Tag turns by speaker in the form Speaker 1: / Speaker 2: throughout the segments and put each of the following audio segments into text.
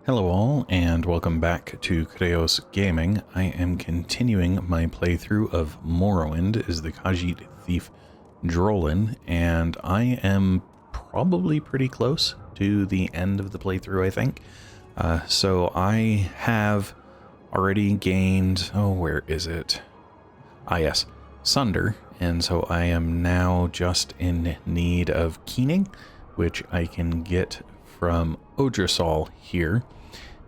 Speaker 1: Hello all, and welcome back to Chreos Gaming. I am continuing my playthrough of Morrowind as the Khajit Thief Drolan, and I am probably pretty close to the end of the playthrough, I think. So I have already gained... oh, where is it? Ah, yes, Sunder, and so I am now just in need of keening, which I can get from Odrasol here,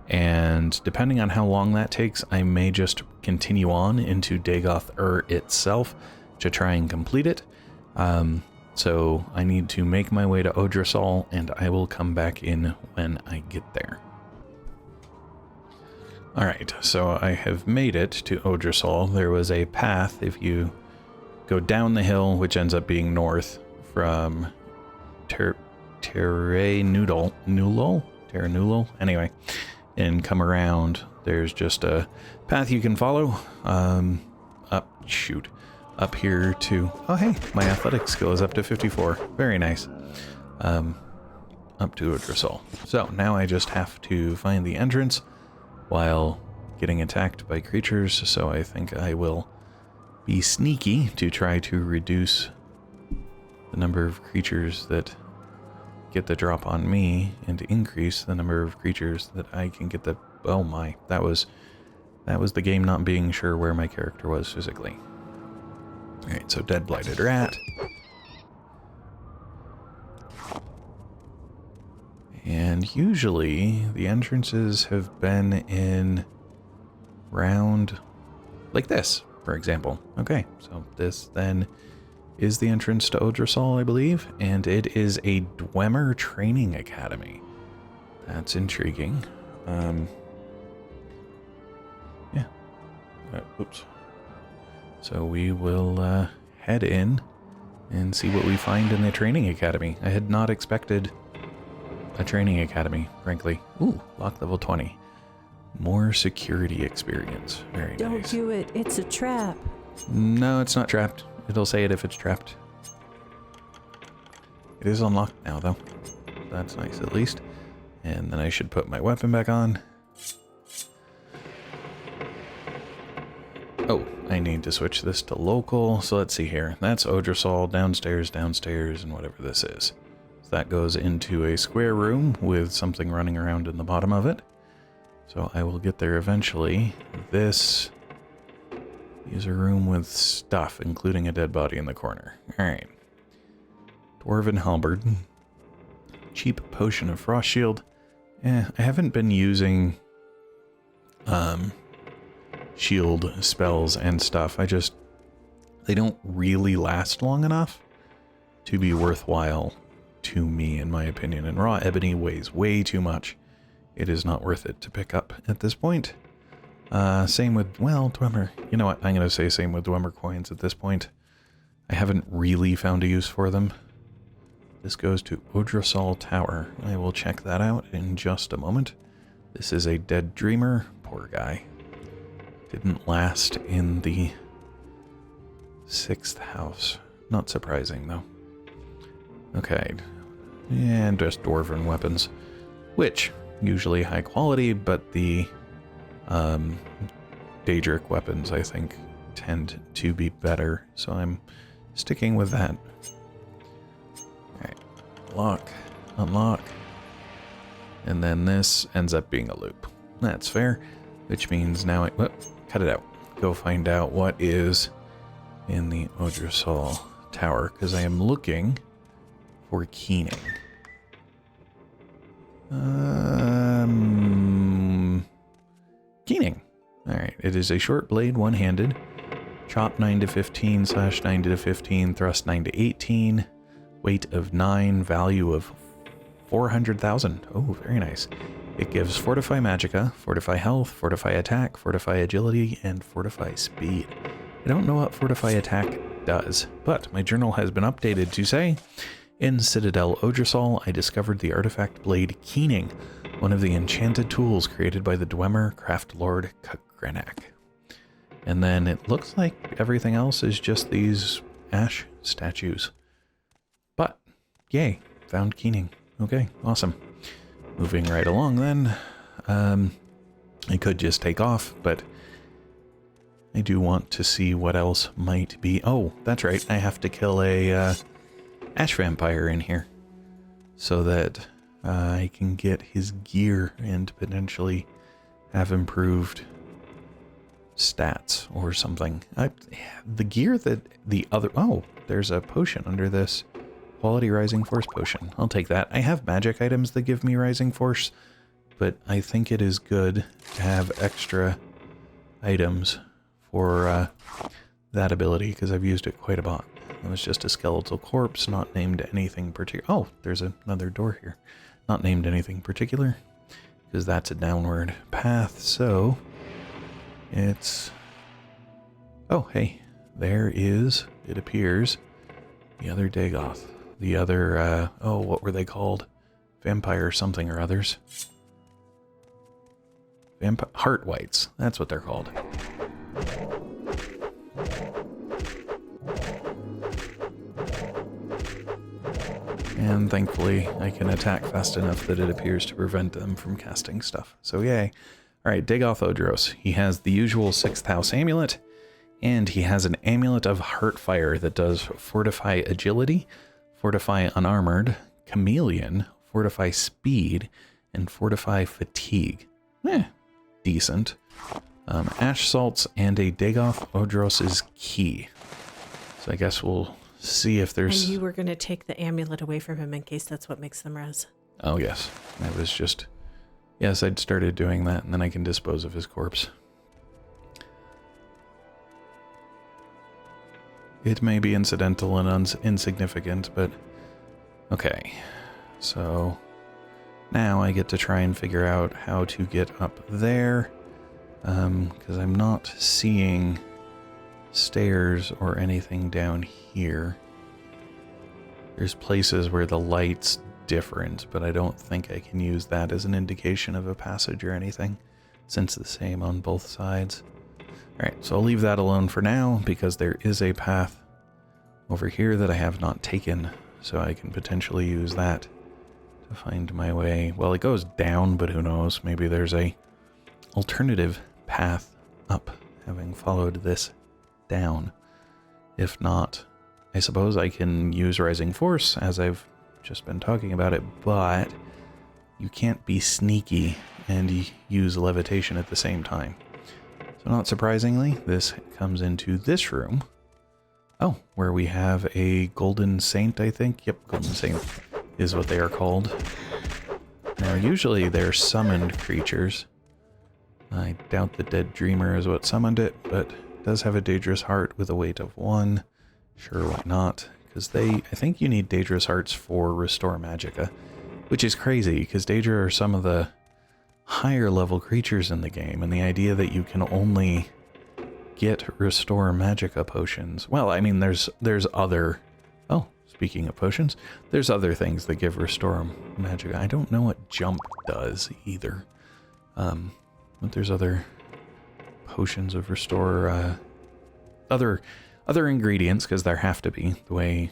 Speaker 1: and depending on how long that takes, I may just continue on into Dagoth Ur itself to try and complete it. So I need to make my way to Odrasol, and I will come back in when I get there. Alright, so I have made it to Odrasol. There was a path if you go down the hill, which ends up being north from Terranulol? Anyway, and come around. There's just a path you can follow. Up here to... oh, hey, my athletic skill is up to 54. Very nice. Up to Odrasol. So now I just have to find the entrance while getting attacked by creatures, so I think I will be sneaky to try to reduce the number of creatures that get the drop on me and to increase the number of creatures that I can get the... oh my, that was the game not being sure where my character was physically. Alright, so Dead Blighted Rat. And usually the entrances have been in round like this, for example. Okay, so this then is the entrance to Odrasol, I believe, and it is a Dwemer training academy. That's intriguing. Yeah. Oops. So we will head in and see what we find in the training academy. I had not expected a training academy, frankly. Ooh, lock level 20. More security experience. Very nice.
Speaker 2: Don't do it. It's a trap.
Speaker 1: No, it's not trapped. It'll say it if it's trapped. It is unlocked now, though. That's nice, at least. And then I should put my weapon back on. Oh, I need to switch this to local. So let's see here. That's Odrasol, downstairs, and whatever this is. So that goes into a square room with something running around in the bottom of it. So I will get there eventually. This is a room with stuff, including a dead body in the corner. Alright. Dwarven Halberd. Cheap Potion of Frost Shield. I haven't been using shield spells and stuff. They don't really last long enough to be worthwhile to me, in my opinion. And raw ebony weighs way too much. It is not worth it to pick up at this point. Same with, well, Dwemer. You know what? I'm going to say same with Dwemer coins at this point. I haven't really found a use for them. This goes to Odrasol Tower. I will check that out in just a moment. This is a dead dreamer. Poor guy. Didn't last in the 6th house. Not surprising, though. Okay. And just dwarven weapons. Which, usually high quality, but the Daedric weapons, I think, tend to be better, so I'm sticking with that. Alright, lock, unlock, and then this ends up being a loop. That's fair, which means now cut it out. Go find out what is in the Odrasol Tower, because I am looking for keening. Keening. Alright, it is a short blade, one-handed. Chop 9 to 15, slash 9 to 15, thrust 9 to 18, weight of 9, value of 400,000. Oh, very nice. It gives Fortify Magicka, Fortify Health, Fortify Attack, Fortify Agility, and Fortify Speed. I don't know what Fortify Attack does, but my journal has been updated to say, in Citadel Odrasol, I discovered the artifact blade Keening, one of the enchanted tools created by the Dwemer craft lord Kagrenak. And then it looks like everything else is just these ash statues. But, yay, found Keening. Okay, awesome. Moving right along then. I could just take off, but I do want to see what else might be. Oh, that's right. I have to kill a ash vampire in here so that I can get his gear and potentially have improved stats or something. The gear that the other... Oh, there's a potion under this. Quality Rising Force potion. I'll take that. I have magic items that give me Rising Force, but I think it is good to have extra items for that ability because I've used it quite a lot. It was just a skeletal corpse, not named anything particular. Oh, there's another door here. Not named anything particular because that's a downward path, so it's... Oh, hey, there is, it appears, the other Dagoth. The other, oh, what were they called? Vampire something or others. Heart Whites, that's what they're called. And thankfully, I can attack fast enough that it appears to prevent them from casting stuff. So yay. Alright, Dagoth Ur. He has the usual 6th house amulet, and he has an amulet of Heartfire that does Fortify Agility, Fortify Unarmored, Chameleon, Fortify Speed, and Fortify Fatigue. Decent. Ash Salts and a Dagoth Ur key. So I guess we'll see if there's...
Speaker 2: And you were going to take the amulet away from him in case that's what makes them res.
Speaker 1: Oh, yes. I was just... Yes, I'd started doing that, and then I can dispose of his corpse. It may be incidental and insignificant, but... Okay. So... Now I get to try and figure out how to get up there. Because I'm not seeing stairs or anything down here. There's places where the light's different, but I don't think I can use that as an indication of a passage or anything, since it's the same on both sides. Alright, so I'll leave that alone for now, because there is a path over here that I have not taken, so I can potentially use that to find my way. Well, it goes down, but who knows, maybe there's a alternative path up, having followed this down. If not, I suppose I can use Rising Force, as I've just been talking about it, but you can't be sneaky and use levitation at the same time. So not surprisingly, this comes into this room. Oh, where we have a Golden Saint, I think. Yep, Golden Saint is what they are called. Now, usually they're summoned creatures. I doubt the Dead Dreamer is what summoned it, but it does have a Dangerous Heart with a weight of 1. Sure, why not? Because I think you need Dangerous Hearts for Restore Magicka, which is crazy, because Daedra are some of the higher level creatures in the game, and the idea that you can only get Restore Magicka potions. Well, I mean, there's other... Oh, speaking of potions, there's other things that give Restore Magicka. I don't know what Jump does, either. But there's other potions of Restore... Other ingredients, because there have to be. The way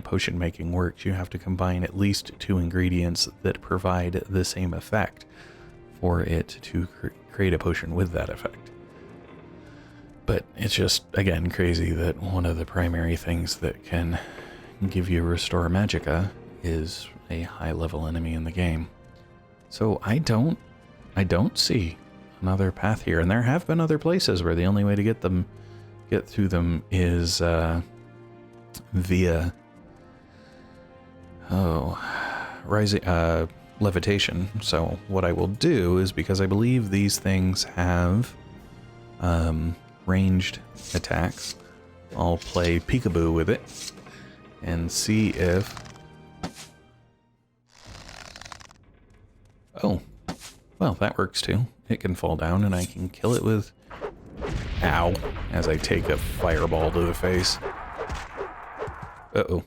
Speaker 1: potion making works, you have to combine at least 2 ingredients that provide the same effect for it to create a potion with that effect. But it's just, again, crazy that one of the primary things that can give you Restore Magicka is a high-level enemy in the game. So I don't see another path here, and there have been other places where the only way to get through them is via levitation. So what I will do is, because I believe these things have ranged attacks, I'll play peekaboo with it and see if... Oh, well, that works too. It can fall down and I can kill it with... Ow, as I take a fireball to the face. Uh-oh.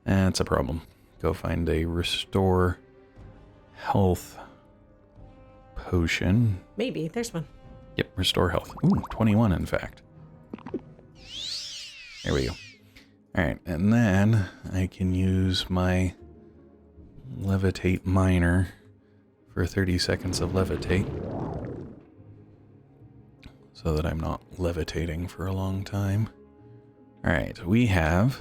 Speaker 1: That's a problem. Go find a Restore Health potion.
Speaker 2: Maybe, there's one.
Speaker 1: Yep, Restore Health. Ooh, 21 in fact. There we go. Alright, and then I can use my Levitate Miner for 30 seconds of levitate, so that I'm not levitating for a long time. Alright, we have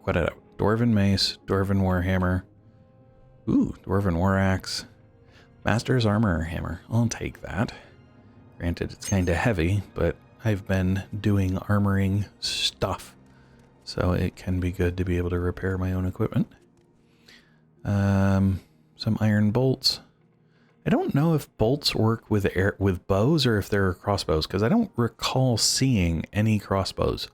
Speaker 1: quite a Dwarven Mace, Dwarven Warhammer, ooh, Dwarven War Axe, Master's Armor Hammer. I'll take that. Granted, it's kind of heavy, but I've been doing armoring stuff, so it can be good to be able to repair my own equipment. Some iron bolts. I don't know if bolts work with bows or if they're crossbows, because I don't recall seeing any crossbows.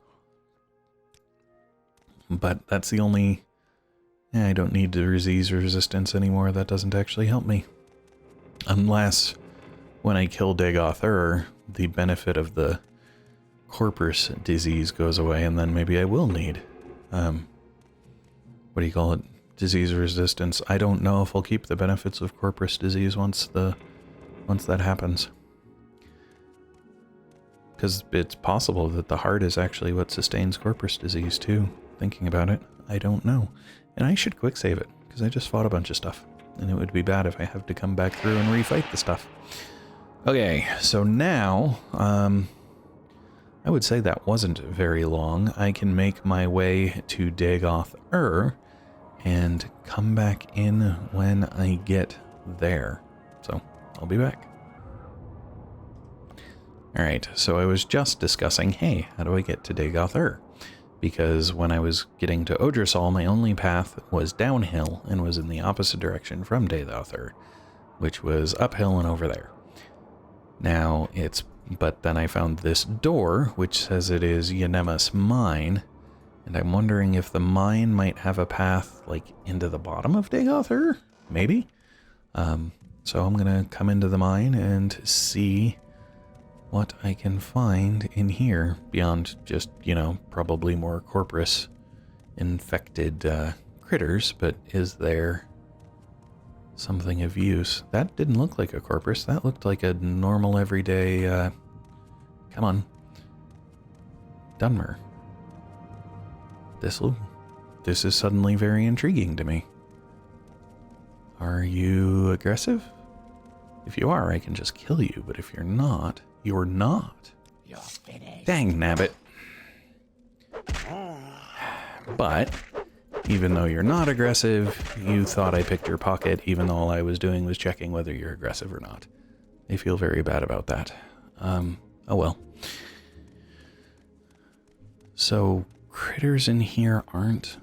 Speaker 1: But that's the only... Yeah, I don't need disease resistance anymore. That doesn't actually help me. Unless when I kill Dagoth Ur, the benefit of the corpus disease goes away, and then maybe I will need, what do you call it? Disease resistance. I don't know if I'll keep the benefits of corpus disease once that happens. Because it's possible that the heart is actually what sustains corpus disease too. Thinking about it, I don't know. And I should quick save it, because I just fought a bunch of stuff. And it would be bad if I have to come back through and refight the stuff. Okay, so now, I would say that wasn't very long. I can make my way to Dagoth Ur and come back in when I get there. So, I'll be back. Alright, so I was just discussing, hey, how do I get to Dagoth Ur? Because when I was getting to Odrysal, my only path was downhill and was in the opposite direction from Dagoth Ur, which was uphill and over there. Now, but then I found this door, which says it is Yanemus Mine, and I'm wondering if the mine might have a path, like, into the bottom of Dagoth Ur? Maybe? So I'm gonna come into the mine and see what I can find in here, beyond just, you know, probably more corpus infected critters, but is there something of use? That didn't look like a corpus, that looked like a normal everyday, come on, Dunmer. This is suddenly very intriguing to me. Are you aggressive? If you are, I can just kill you, but if you're not, you're not.
Speaker 3: You're finished.
Speaker 1: Dang nabbit. But, even though you're not aggressive, you thought I picked your pocket, even though all I was doing was checking whether you're aggressive or not. I feel very bad about that. Oh well. So, critters in here aren't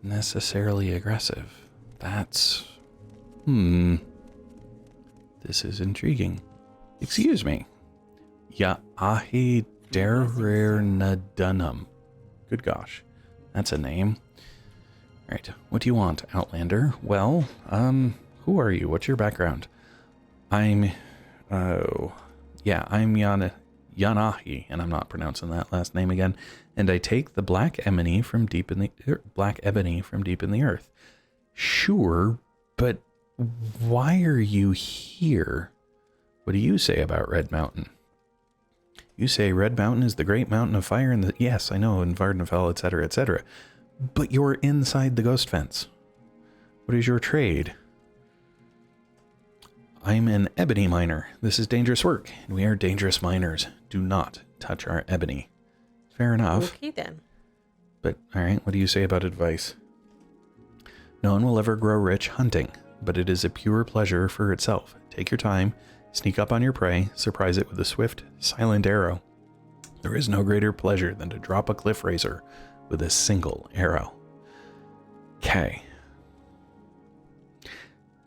Speaker 1: necessarily aggressive. That's... This is intriguing. Excuse me. Ya'ahi Derernadunum. Good gosh. That's a name. Alright, what do you want, Outlander? Well, who are you? What's your background? I'm Yanahi, and I'm not pronouncing that last name again. And I take the black ebony from deep in the earth. Sure, but why are you here? What do you say about Red Mountain? You say Red Mountain is the great mountain of fire and yes, I know, in Vardenfell, etc., etc. But you're inside the ghost fence. What is your trade? I'm an ebony miner. This is dangerous work, and we are dangerous miners. Do not touch our ebony. Fair enough.
Speaker 2: Okay, then.
Speaker 1: But, alright, what do you say about advice? No one will ever grow rich hunting, but it is a pure pleasure for itself. Take your time, sneak up on your prey, surprise it with a swift, silent arrow. There is no greater pleasure than to drop a cliff razor with a single arrow. Okay.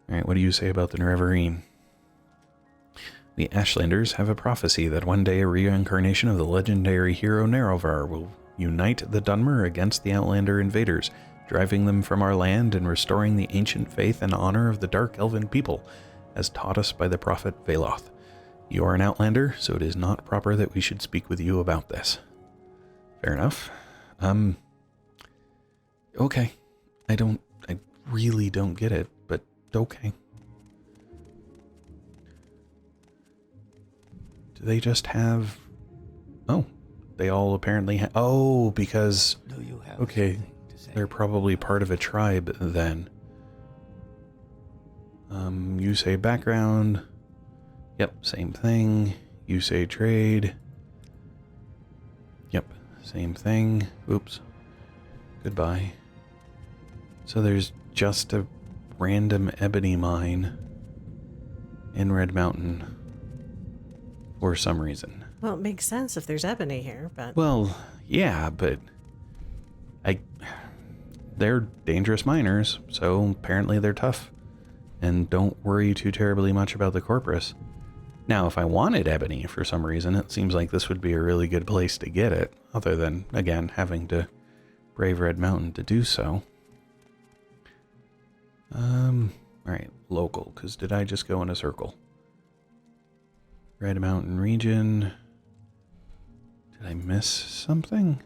Speaker 1: Alright, what do you say about the Nerevarine? The Ashlanders have a prophecy that one day a reincarnation of the legendary hero Nerovar will unite the Dunmer against the Outlander invaders, driving them from our land and restoring the ancient faith and honor of the Dark Elven people, as taught us by the prophet Veloth. You are an Outlander, so it is not proper that we should speak with you about this. Fair enough. Okay. I really don't get it, but okay. Do they just have... Oh, they all apparently have... Oh, because...
Speaker 3: Do you have
Speaker 1: okay,
Speaker 3: something to say?
Speaker 1: they're probably part of a tribe then. You say background. Yep, same thing. You say trade. Yep, same thing. Oops. Goodbye. So there's just a random ebony mine in Red Mountain for some reason.
Speaker 2: Well, it makes sense if there's ebony here, but...
Speaker 1: Well, yeah, but they're dangerous miners, so apparently they're tough. And don't worry too terribly much about the Corpus. Now, if I wanted ebony for some reason, it seems like this would be a really good place to get it, other than, again, having to brave Red Mountain to do so. Alright, local, because did I just go in a circle? Red Mountain region. Did I miss something?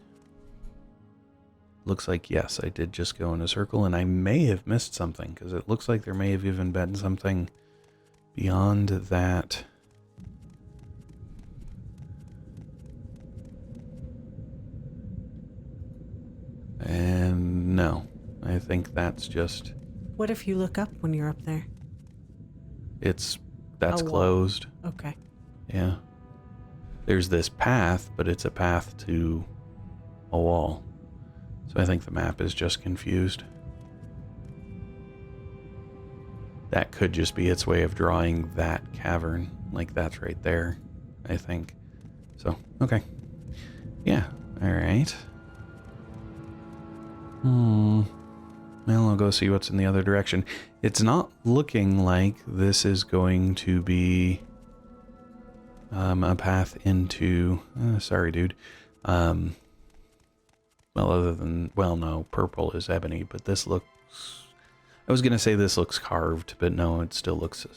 Speaker 1: Looks like yes, I did just go in a circle, and I may have missed something, because it looks like there may have even been something beyond that. And no, I think that's just...
Speaker 2: What if you look up when you're up there?
Speaker 1: That's closed.
Speaker 2: Okay.
Speaker 1: Yeah. There's this path, but it's a path to a wall. So I think the map is just confused. That could just be its way of drawing that cavern. Like that's right there, I think. So, okay. Yeah, alright. Well, I'll go see what's in the other direction. It's not looking like this is going to be a path into... sorry, dude. Well, other than... Well, no, purple is ebony, but this looks... I was going to say this looks carved, but no, it still looks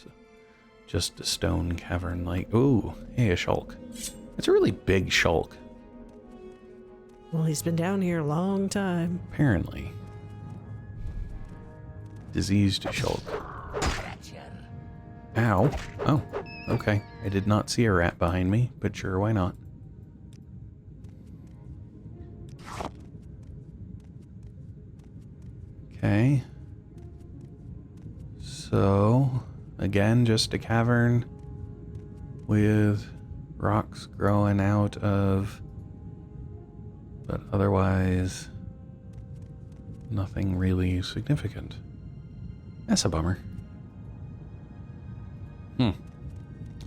Speaker 1: just a stone cavern like... Ooh, hey, a shulk. It's a really big shulk.
Speaker 2: Well, he's been down here a long time.
Speaker 1: Apparently. Diseased shulk. Ow. Oh, okay. I did not see a rat behind me, but sure, why not? Okay. So, again, just a cavern with rocks growing out of, but otherwise nothing really significant. That's a bummer.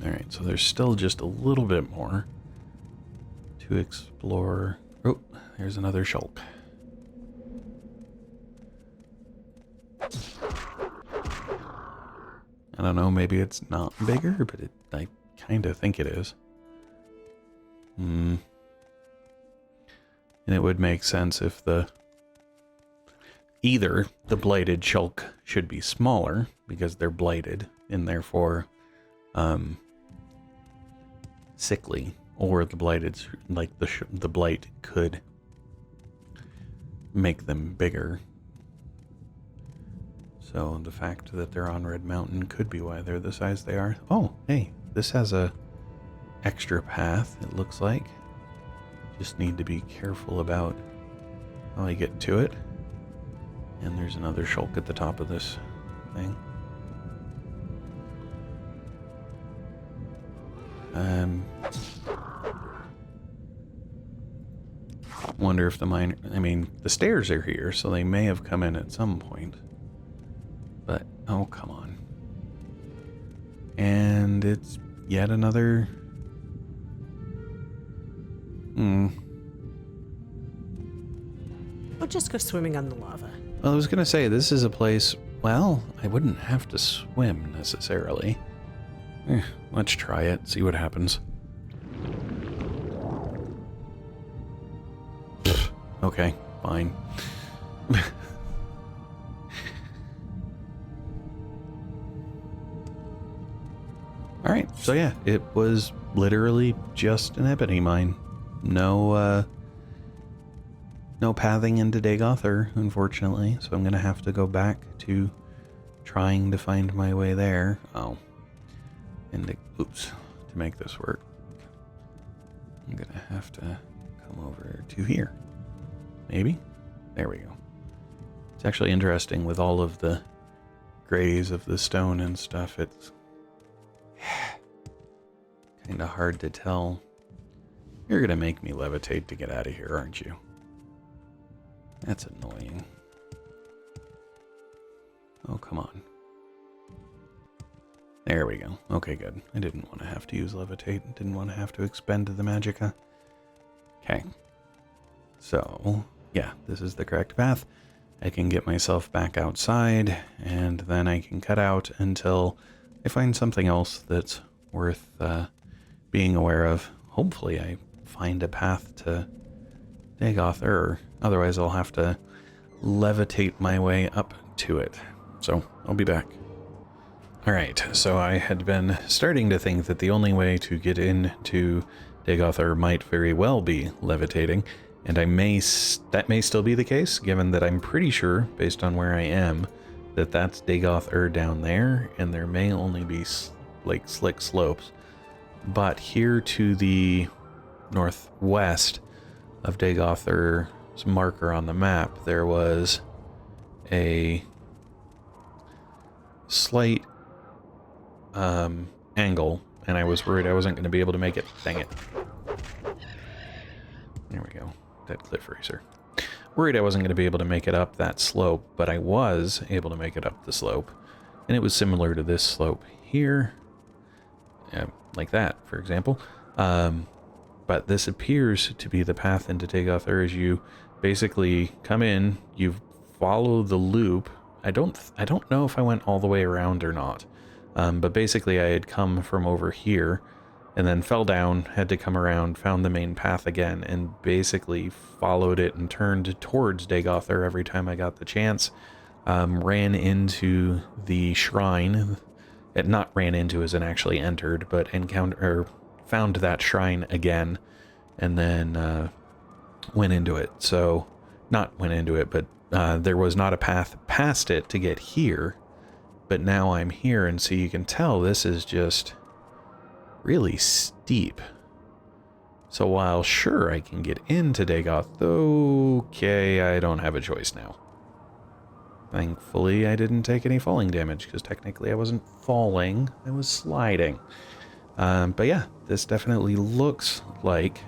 Speaker 1: Alright, so there's still just a little bit more to explore. Oh, there's another shulk. I don't know, maybe it's not bigger, but I kind of think it is. And it would make sense if either the blighted shulk should be smaller, because they're blighted, and therefore sickly, or the blighted, like the blight could make them bigger. So the fact that they're on Red Mountain could be why they're the size they are. Oh, hey, this has a extra path, it looks like. Just need to be careful about how I get to it. And there's another shulk at the top of this thing. Wonder if the mine... I mean, the stairs are here, so they may have come in at some point. But, oh, come on. And it's yet another...
Speaker 2: I'll just go swimming on the lava.
Speaker 1: Well, I was going to say, this is a place... Well, I wouldn't have to swim, necessarily. Let's try it, see what happens. Okay, fine. Alright, so yeah, it was literally just an ebony mine. No pathing into Dagoth Ur, unfortunately, so I'm gonna have to go back to trying to find my way there. Oh. And oops, to make this work, I'm gonna have to come over to here. Maybe? There we go. It's actually interesting with all of the grays of the stone and stuff, it's kind of hard to tell. You're gonna make me levitate to get out of here, aren't you? That's annoying. Oh, come on. There we go. Okay, good. I didn't want to have to use levitate. Didn't want to have to expend the magicka. Okay. So, yeah, this is the correct path. I can get myself back outside, and then I can cut out until I find something else that's worth being aware of. Hopefully I find a path to Dagoth Ur. Otherwise I'll have to levitate my way up to it. So, I'll be back. Alright, so I had been starting to think that the only way to get into Dagoth Ur might very well be levitating, and that may still be the case, given that I'm pretty sure, based on where I am, that that's Dagoth Ur down there, and there may only be like slick slopes. But here to the northwest of Dagoth Ur's marker on the map, there was a slight angle, and I was worried I wasn't going to be able to make it. Dang it. There we go. Dead cliff racer. Worried I wasn't going to be able to make it up that slope, but I was able to make it up the slope. And it was similar to this slope here. Like that, for example. But this appears to be the path into Dagoth Ur. As you basically come in, you follow the loop. I don't know if I went all the way around or not. But basically I had come from over here and then fell down, had to come around, found the main path again, and basically followed it and turned towards Dagoth Ur every time I got the chance. Ran into the shrine. Not ran into as in actually entered, but found that shrine again, and then went into it. So, not went into it, but there was not a path past it to get here. But now I'm here, and so you can tell this is just really steep. So while sure I can get into Dagoth, okay, I don't have a choice now. Thankfully I didn't take any falling damage, because technically I wasn't falling, I was sliding. But yeah, this definitely looks like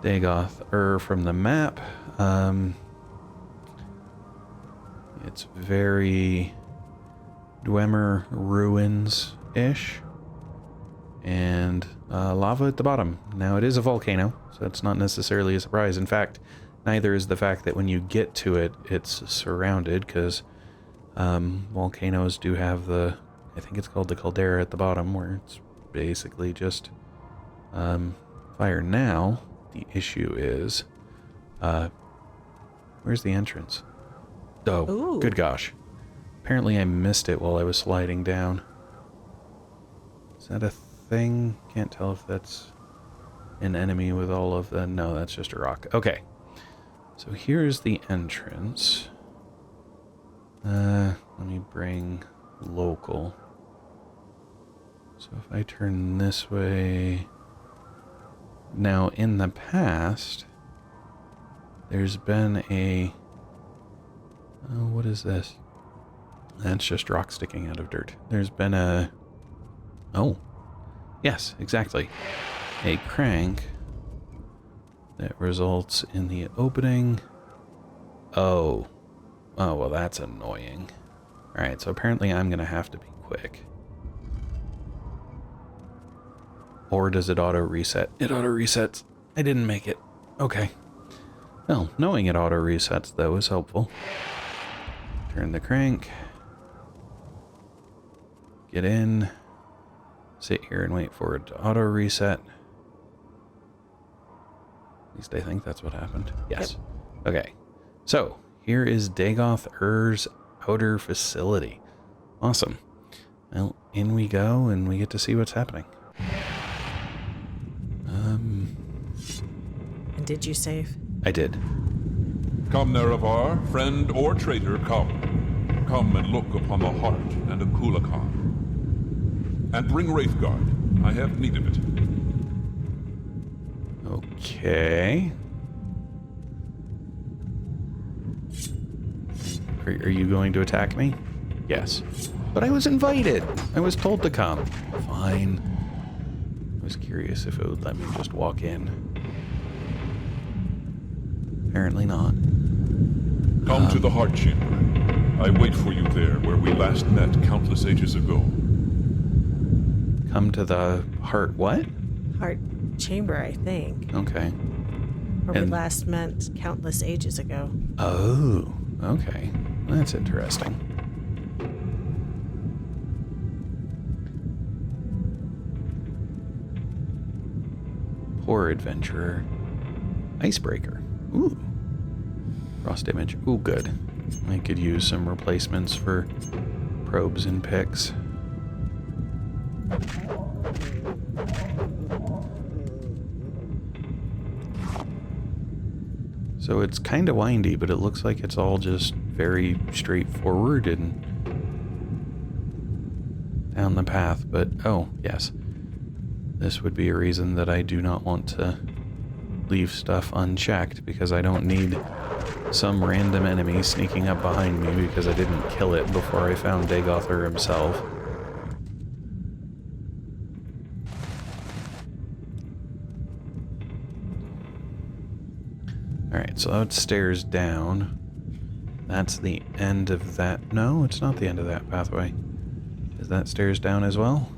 Speaker 1: Dagoth Ur from the map. It's very Dwemer ruins-ish, and lava at the bottom. Now it is a volcano, so that's not necessarily a surprise. In fact, neither is the fact that when you get to it, it's surrounded, because volcanoes do have the, I think it's called the caldera at the bottom, where it's basically just fire. Now, the issue is, where's the entrance? Oh, ooh. Good gosh. Apparently I missed it while I was sliding down. Is that a thing? Can't tell if that's an enemy with all of the... No, that's just a rock. Okay. So here's the entrance. Let me bring local. So if I turn this way... Now, in the past, there's been a... Oh, what is this? That's just rock sticking out of dirt. There's been a... Oh. Yes, exactly. A crank that results in the opening. Oh. Oh, well, that's annoying. Alright, so apparently I'm going to have to be quick. Or does it auto-reset? It auto-resets. I didn't make it. Okay. Well, knowing it auto-resets, though, is helpful. Turn the crank. Get in. Sit here and wait for it to auto-reset. At least I think that's what happened. Yes. Yep. Okay. So, here is Dagoth Ur's outer facility. Awesome. Well, in we go, and we get to see what's happening.
Speaker 2: And did you save?
Speaker 1: I did.
Speaker 3: Come, Nerevar, friend or traitor, come. Come and look upon the heart and Akulakan. And bring Wraithguard. I have need of it.
Speaker 1: Okay. Are you going to attack me? Yes. But I was invited. I was told to come. Fine. I was curious if it would let me just walk in. Apparently not.
Speaker 3: Come to the Heart Chamber. I wait for you there, where we last met countless ages ago.
Speaker 1: Come to the heart what?
Speaker 2: Heart chamber, I think.
Speaker 1: Okay.
Speaker 2: Where we last met countless ages ago.
Speaker 1: Oh, okay. That's interesting. Poor adventurer. Icebreaker. Ooh. Frost image. Ooh, good. I could use some replacements for probes and picks. So it's kind of windy, but it looks like it's all just very straightforward and down the path. But, oh, yes. This would be a reason that I do not want to leave stuff unchecked, because I don't need some random enemy sneaking up behind me because I didn't kill it before I found Dagoth Ur himself. Alright, so that's stairs down. That's the end of that. No, it's not the end of that pathway. Is that stairs down as well?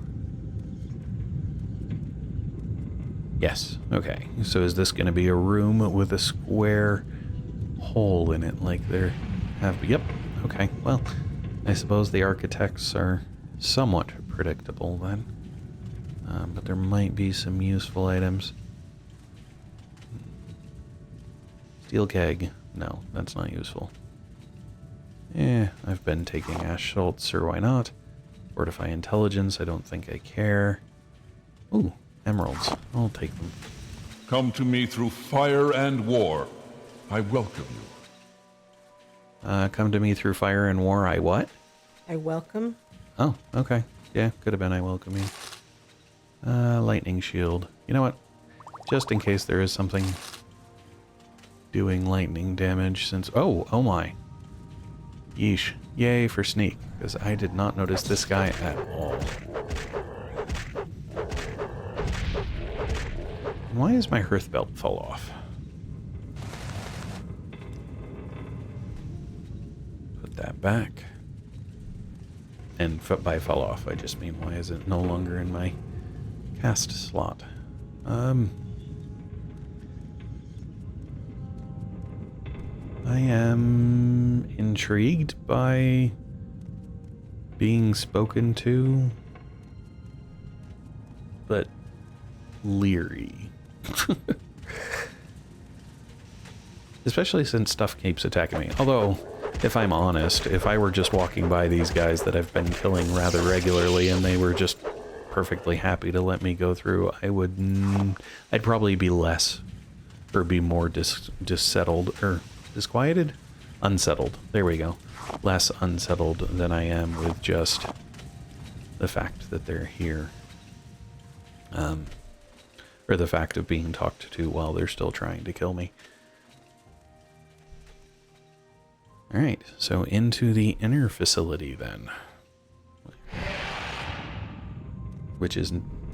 Speaker 1: Yes, okay. So is this going to be a room with a square hole in it like there have... Yep, okay. Well, I suppose the architects are somewhat predictable then. But there might be some useful items. Steel keg. No, that's not useful. I've been taking ash salts, sure, why not? Fortify intelligence, I don't think I care. Ooh, emeralds. I'll take them.
Speaker 3: Come to me through fire and war. I welcome you.
Speaker 1: Come to me through fire and war, I what?
Speaker 2: I welcome.
Speaker 1: Oh, okay. Yeah, could have been I welcome you. Lightning shield. You know what? Just in case there is something doing lightning damage since... Oh my. Yeesh. Yay for sneak, because I did not notice this guy at all. Why does my hearth belt fall off? Put that back. And by fall off, I just mean why is it no longer in my cast slot? I am intrigued by being spoken to, but leery. Especially since stuff keeps attacking me. Although, if I'm honest, if I were just walking by these guys that I've been killing rather regularly and they were just perfectly happy to let me go through, I'd probably be less, or be more dissettled, or disquieted? Unsettled. There we go. Less unsettled than I am with just the fact that they're here. Or the fact of being talked to while they're still trying to kill me. Alright, so into the inner facility then. Which is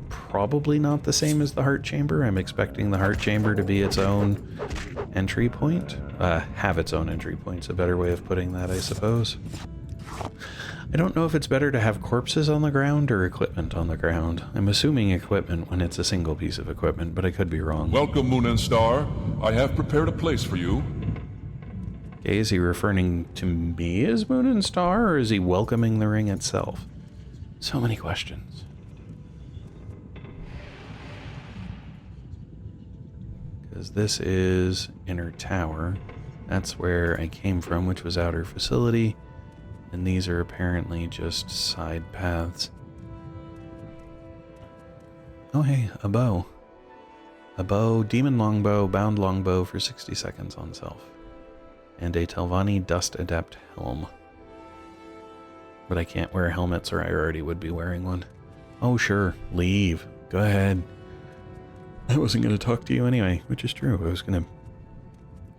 Speaker 1: probably not the same as the heart chamber. I'm expecting the heart chamber to be its own entry point. Have its own entry point's a better way of putting that, I suppose. I don't know if it's better to have corpses on the ground or equipment on the ground. I'm assuming equipment when it's a single piece of equipment, but I could be wrong.
Speaker 3: Welcome, Moon and Star. I have prepared a place for you.
Speaker 1: Okay, is he referring to me as Moon and Star, or is he welcoming the ring itself? So many questions. Because this is Inner Tower. That's where I came from, which was Outer Facility. And these are apparently just side paths. Oh hey, a bow. A bow, demon longbow, bound longbow for 60 seconds on self. And a Telvanni Dust Adept helm. But I can't wear helmets or I already would be wearing one. Oh sure, leave. Go ahead. I wasn't going to talk to you anyway, which is true. I was going to...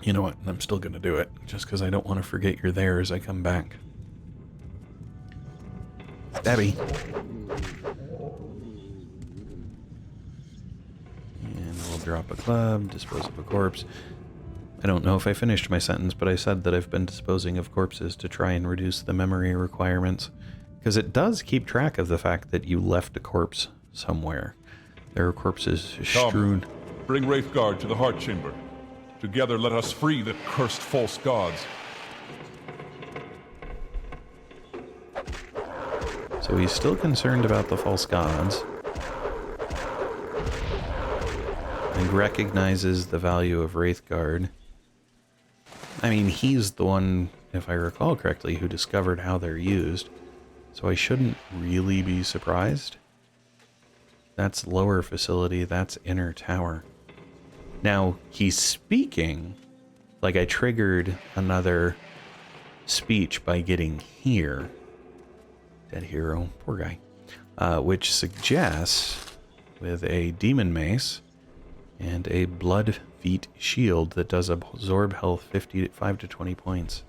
Speaker 1: You know what? I'm still going to do it, just because I don't want to forget you're there as I come back. Stabby. And we'll drop a club, dispose of a corpse. I don't know if I finished my sentence, but I said that I've been disposing of corpses to try and reduce the memory requirements. Because it does keep track of the fact that you left a corpse somewhere. There are corpses strewn.
Speaker 3: Bring Wraithguard to the Heart Chamber. Together let us free the cursed false gods.
Speaker 1: So he's still concerned about the false gods. And recognizes the value of Wraithguard. I mean, he's the one, if I recall correctly, who discovered how they're used. So I shouldn't really be surprised. That's lower facility, that's inner tower. Now, he's speaking like I triggered another speech by getting here. Dead hero, poor guy. Which suggests, with a demon mace and a blood feet shield that does absorb health 5 to 20 points.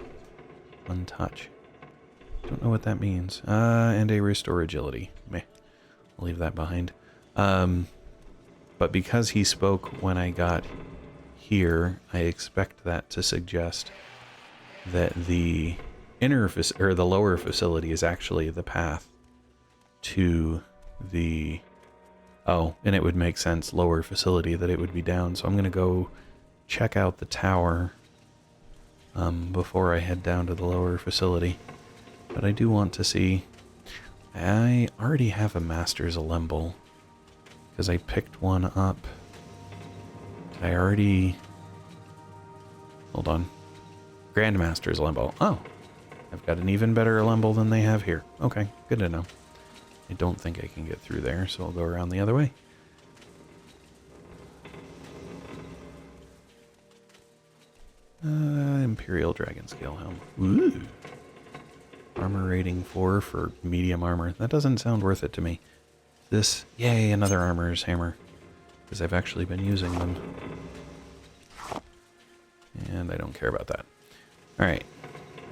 Speaker 1: One touch. Don't know what that means. And a restore agility. Meh. I'll leave that behind. But because he spoke when I got here, I expect that to suggest that the the lower facility is actually the path to the... Oh, and it would make sense, lower facility, that it would be down. So I'm going to go check out the tower before I head down to the lower facility. But I do want to see... I already have a Master's Alemble, because I picked one up. Did I already... Hold on. Grandmaster's Alemble. Oh, I've got an even better Alemble than they have here. Okay, good to know. I don't think I can get through there, so I'll go around the other way. Imperial Dragon Scale Helm. Ooh. Armor rating 4 for medium armor. That doesn't sound worth it to me. This, yay, another armorer's hammer. Because I've actually been using them. And I don't care about that. Alright.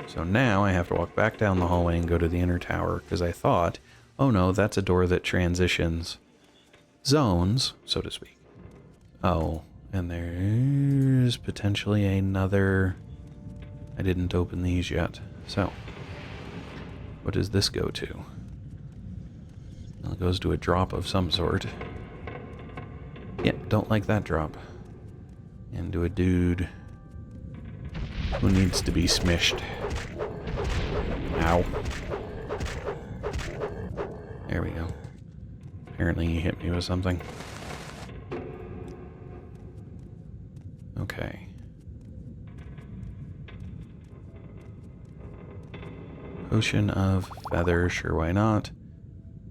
Speaker 1: So now I have to walk back down the hallway and go to the inner tower, because I thought... Oh no, that's a door that transitions zones, so to speak. Oh, and there's potentially another... I didn't open these yet. So, what does this go to? Well, it goes to a drop of some sort. Yeah, don't like that drop. And to a dude who needs to be smished. Ow. There we go. Apparently he hit me with something. Okay. Potion of Feather, sure, why not?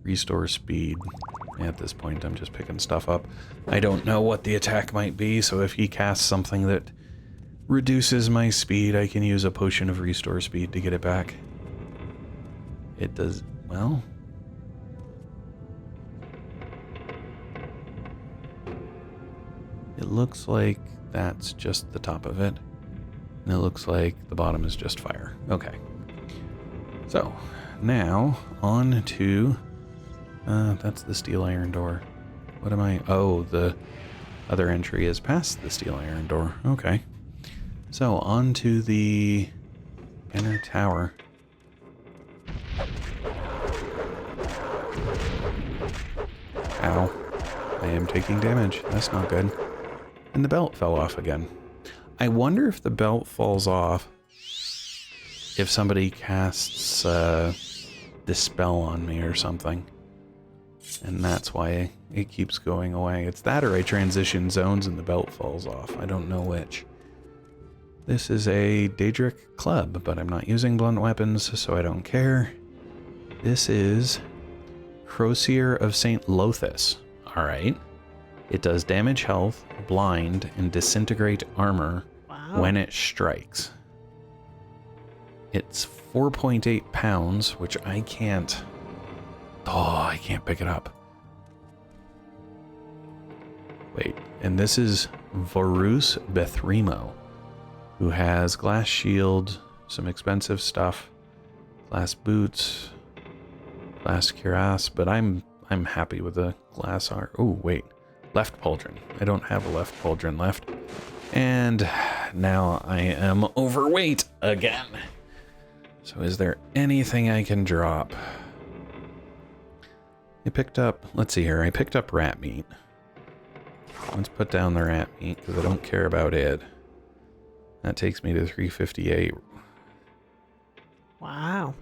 Speaker 1: Restore speed. At this point, I'm just picking stuff up. I don't know what the attack might be, so if he casts something that reduces my speed, I can use a Potion of Restore Speed to get it back. It does... well... It looks like that's just the top of it. And it looks like the bottom is just fire. Okay. So, now, on to... that's the steel iron door. What am I... Oh, the other entry is past the steel iron door. Okay. So, on to the inner tower. Ow. I am taking damage. That's not good. And the belt fell off again. I wonder if the belt falls off if somebody casts Dispel on me or something. And that's why it keeps going away. It's that or I transition zones and the belt falls off. I don't know which. This is a Daedric club, but I'm not using blunt weapons, so I don't care. This is Crosier of St. Lothus. Alright. It does damage, health, blind, and disintegrate armor when it strikes. It's 4.8 pounds, which I can't... Oh, I can't pick it up. Wait, and this is Vorus Bethremo, who has glass shield, some expensive stuff, glass boots, glass cuirass, but I'm happy with the glass armor. Oh, wait. Left pauldron. I don't have a left pauldron left. And now I am overweight again. So is there anything I can drop? I picked up, let's see here, I picked up rat meat. Let's put down the rat meat because I don't care about it. That takes me to 358.
Speaker 2: Wow.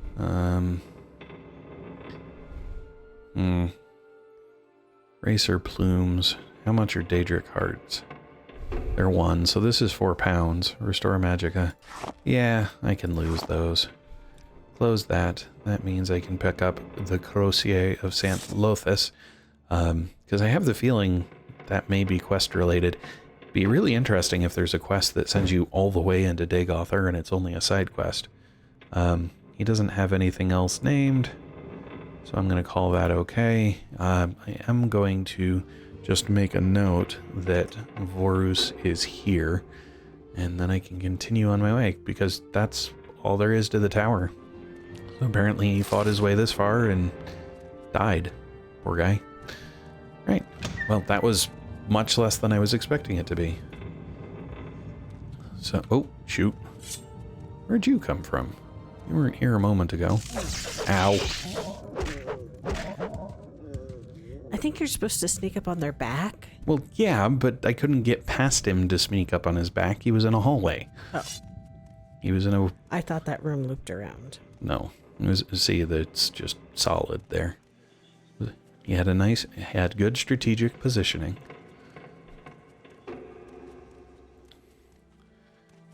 Speaker 1: Racer plumes. How much are Daedric hearts? They're 1, so this is 4 pounds. Restore Magicka. Yeah, I can lose those. Close that. That means I can pick up the Crosier of Sant Lothus. Because I have the feeling that may be quest related. Be really interesting if there's a quest that sends you all the way into Dagoth Ur and it's only a side quest. He doesn't have anything else named, so I'm going to call that okay. I am going to just make a note that Vorus is here, and then I can continue on my way, because that's all there is to the tower. So apparently he fought his way this far and died. Poor guy. Right. Well, that was much less than I was expecting it to be. So, oh, shoot. Where'd you come from? You weren't here a moment ago. Ow.
Speaker 2: I think you're supposed to sneak up on their back.
Speaker 1: Well, yeah, but I couldn't get past him to sneak up on his back. He was in a hallway.
Speaker 2: Oh.
Speaker 1: He was in a...
Speaker 2: I thought that room looped around.
Speaker 1: No. It was, see, that's just solid there. He had had good strategic positioning.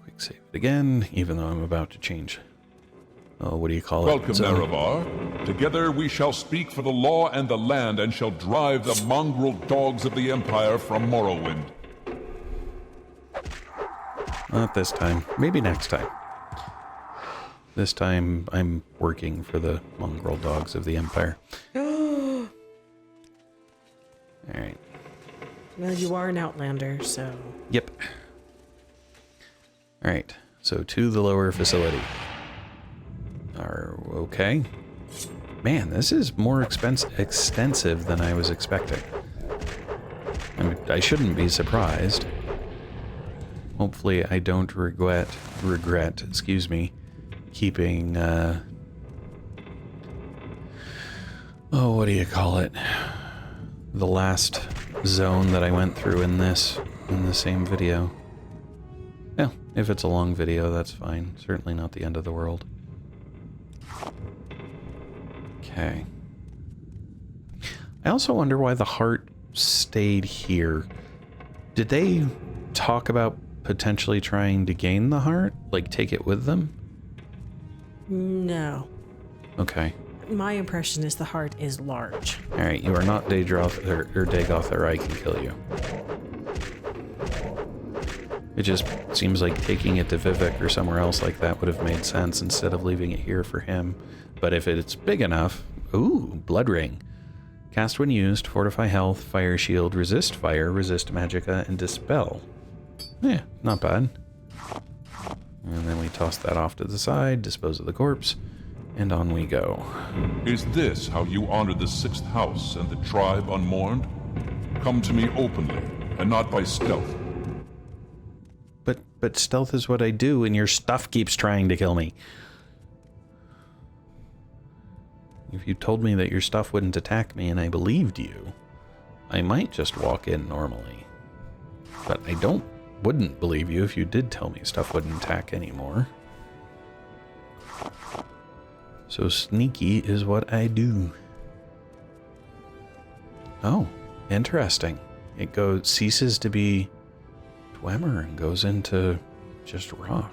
Speaker 1: Quick save it again, even though I'm about to change. Oh, what do you call it?
Speaker 3: Welcome, Nerevar. Together we shall speak for the law and the land, and shall drive the mongrel dogs of the Empire from Morrowind.
Speaker 1: Not this time. Maybe next time. This time I'm working for the mongrel dogs of the Empire. Alright.
Speaker 2: Well, you are an Outlander, so...
Speaker 1: Yep. Alright, so to the lower facility. Okay. Man, this is more extensive than I was expecting. I mean, I shouldn't be surprised. Hopefully I don't regret, excuse me, keeping, oh, what do you call it? The last zone that I went through in the same video. Yeah, if it's a long video, that's fine. Certainly not the end of the world. Okay. I also wonder why the heart stayed here. Did they talk about potentially trying to gain the heart? Like, take it with them?
Speaker 2: No.
Speaker 1: Okay.
Speaker 2: My impression is the heart is large.
Speaker 1: Alright, you are not Dagoth or I can kill you. It just seems like taking it to Vivek or somewhere else like that would have made sense instead of leaving it here for him. But if it's big enough... Ooh, Blood Ring. Cast when used, fortify health, fire shield, resist magicka, and dispel. Yeah, not bad. And then we toss that off to the side, dispose of the corpse, and on we go.
Speaker 3: Is this how you honor the 6th house and the tribe unmourned? Come to me openly, and not by stealth.
Speaker 1: But stealth is what I do, and your stuff keeps trying to kill me. If you told me that your stuff wouldn't attack me and I believed you, I might just walk in normally. But I wouldn't believe you if you did tell me stuff wouldn't attack anymore. So sneaky is what I do. Oh, interesting. It ceases to be Dwemer and goes into just rock.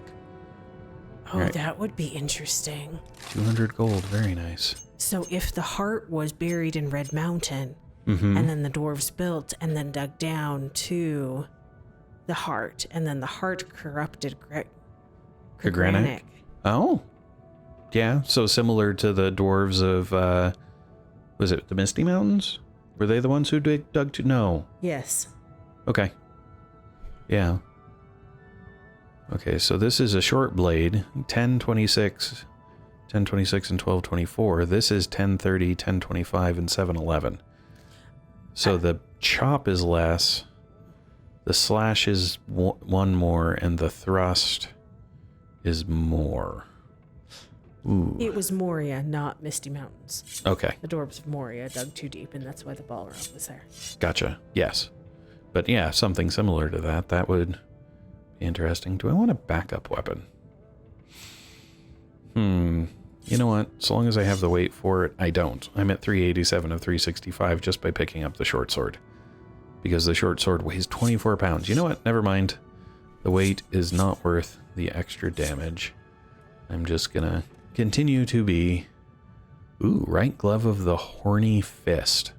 Speaker 2: Oh,
Speaker 1: right.
Speaker 2: That would be interesting.
Speaker 1: 200 gold, very nice.
Speaker 2: So if the heart was buried in Red Mountain,
Speaker 1: Mm-hmm.
Speaker 2: and then the dwarves built and then dug down to the heart, and then the heart corrupted Kagrannik.
Speaker 1: Oh. Yeah, so similar to the dwarves of, was it the Misty Mountains? Were they the ones who dug to? No.
Speaker 2: Yes.
Speaker 1: Okay. Yeah. Okay, so this is a short blade, 1026 10:26 and 12:24. This is 10:30, 10:25, and 7:11. So the chop is less. The slash is one more, and the thrust is more. Ooh.
Speaker 2: It was Moria, not Misty Mountains.
Speaker 1: Okay.
Speaker 2: The Dwarves of Moria dug too deep, and that's why the Balrog was there.
Speaker 1: Gotcha. Yes. But yeah, something similar to that. That would be interesting. Do I want a backup weapon? You know what? So long as I have the weight for it, I don't. I'm at 387 of 365 just by picking up the short sword. Because the short sword weighs 24 pounds. You know what? Never mind. The weight is not worth the extra damage. I'm just gonna continue to be... Ooh, right glove of the horny fist.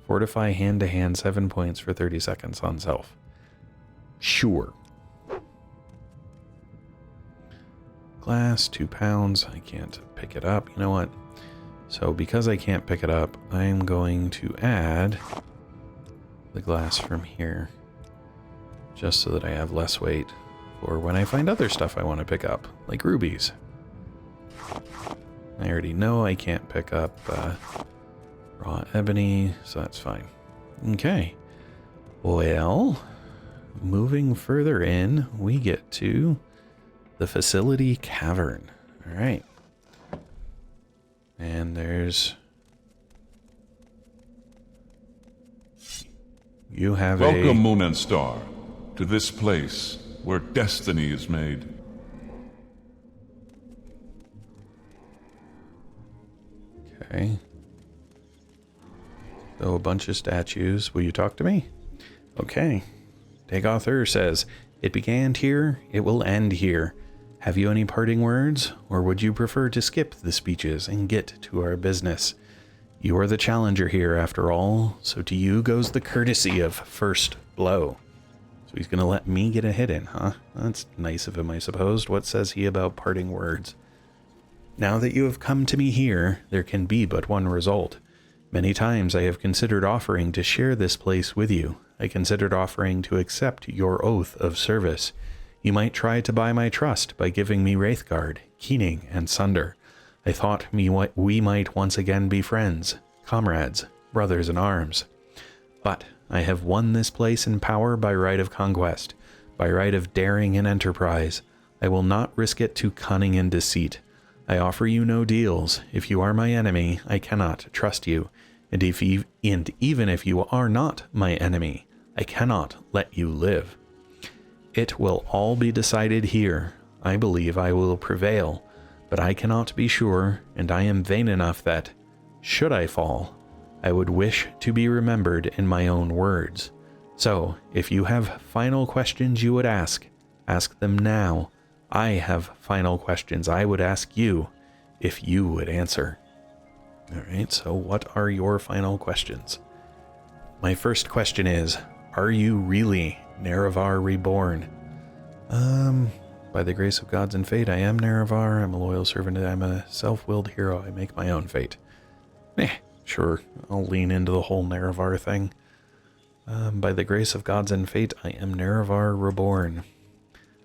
Speaker 1: Fortify hand-to-hand 7 points for 30 seconds on self. Sure. Glass, 2 pounds. I can't pick it up. You know what? So because I can't pick it up, I'm going to add the glass from here. Just so that I have less weight for when I find other stuff I want to pick up, like rubies. I already know I can't pick up raw ebony, so that's fine. Okay. Well, moving further in, we get to the facility cavern. All right. And there's... You have
Speaker 3: Welcome, Moon and Star, to this place where destiny is made.
Speaker 1: Okay. So a bunch of statues. Will you talk to me? Okay. Dagoth Ur says, "It began here, it will end here. Have you any parting words, or would you prefer to skip the speeches and get to our business? You are the challenger here, after all, so to you goes the courtesy of first blow." So he's going to let me get a hit in, huh? That's nice of him, I suppose. What says he about parting words? "Now that you have come to me here, there can be but one result. Many times I have considered offering to share this place with you. I considered offering to accept your oath of service. You might try to buy my trust by giving me Wraithguard, Keening, and Sunder. I thought we might once again be friends, comrades, brothers in arms. But I have won this place in power by right of conquest, by right of daring and enterprise. I will not risk it to cunning and deceit. I offer you no deals. If you are my enemy, I cannot trust you. And even if you are not my enemy, I cannot let you live. It will all be decided here. I believe I will prevail, but I cannot be sure, and I am vain enough that, should I fall, I would wish to be remembered in my own words. So, if you have final questions you would ask them now. I have final questions I would ask you, if you would answer." Alright, so what are your final questions? My first question is, are you really Nerevar reborn? By the grace of gods and fate, I am Nerevar. I'm a loyal servant. I'm a self-willed hero. I make my own fate. Sure, I'll lean into the whole Nerevar thing. By the grace of gods and fate, I am Nerevar reborn.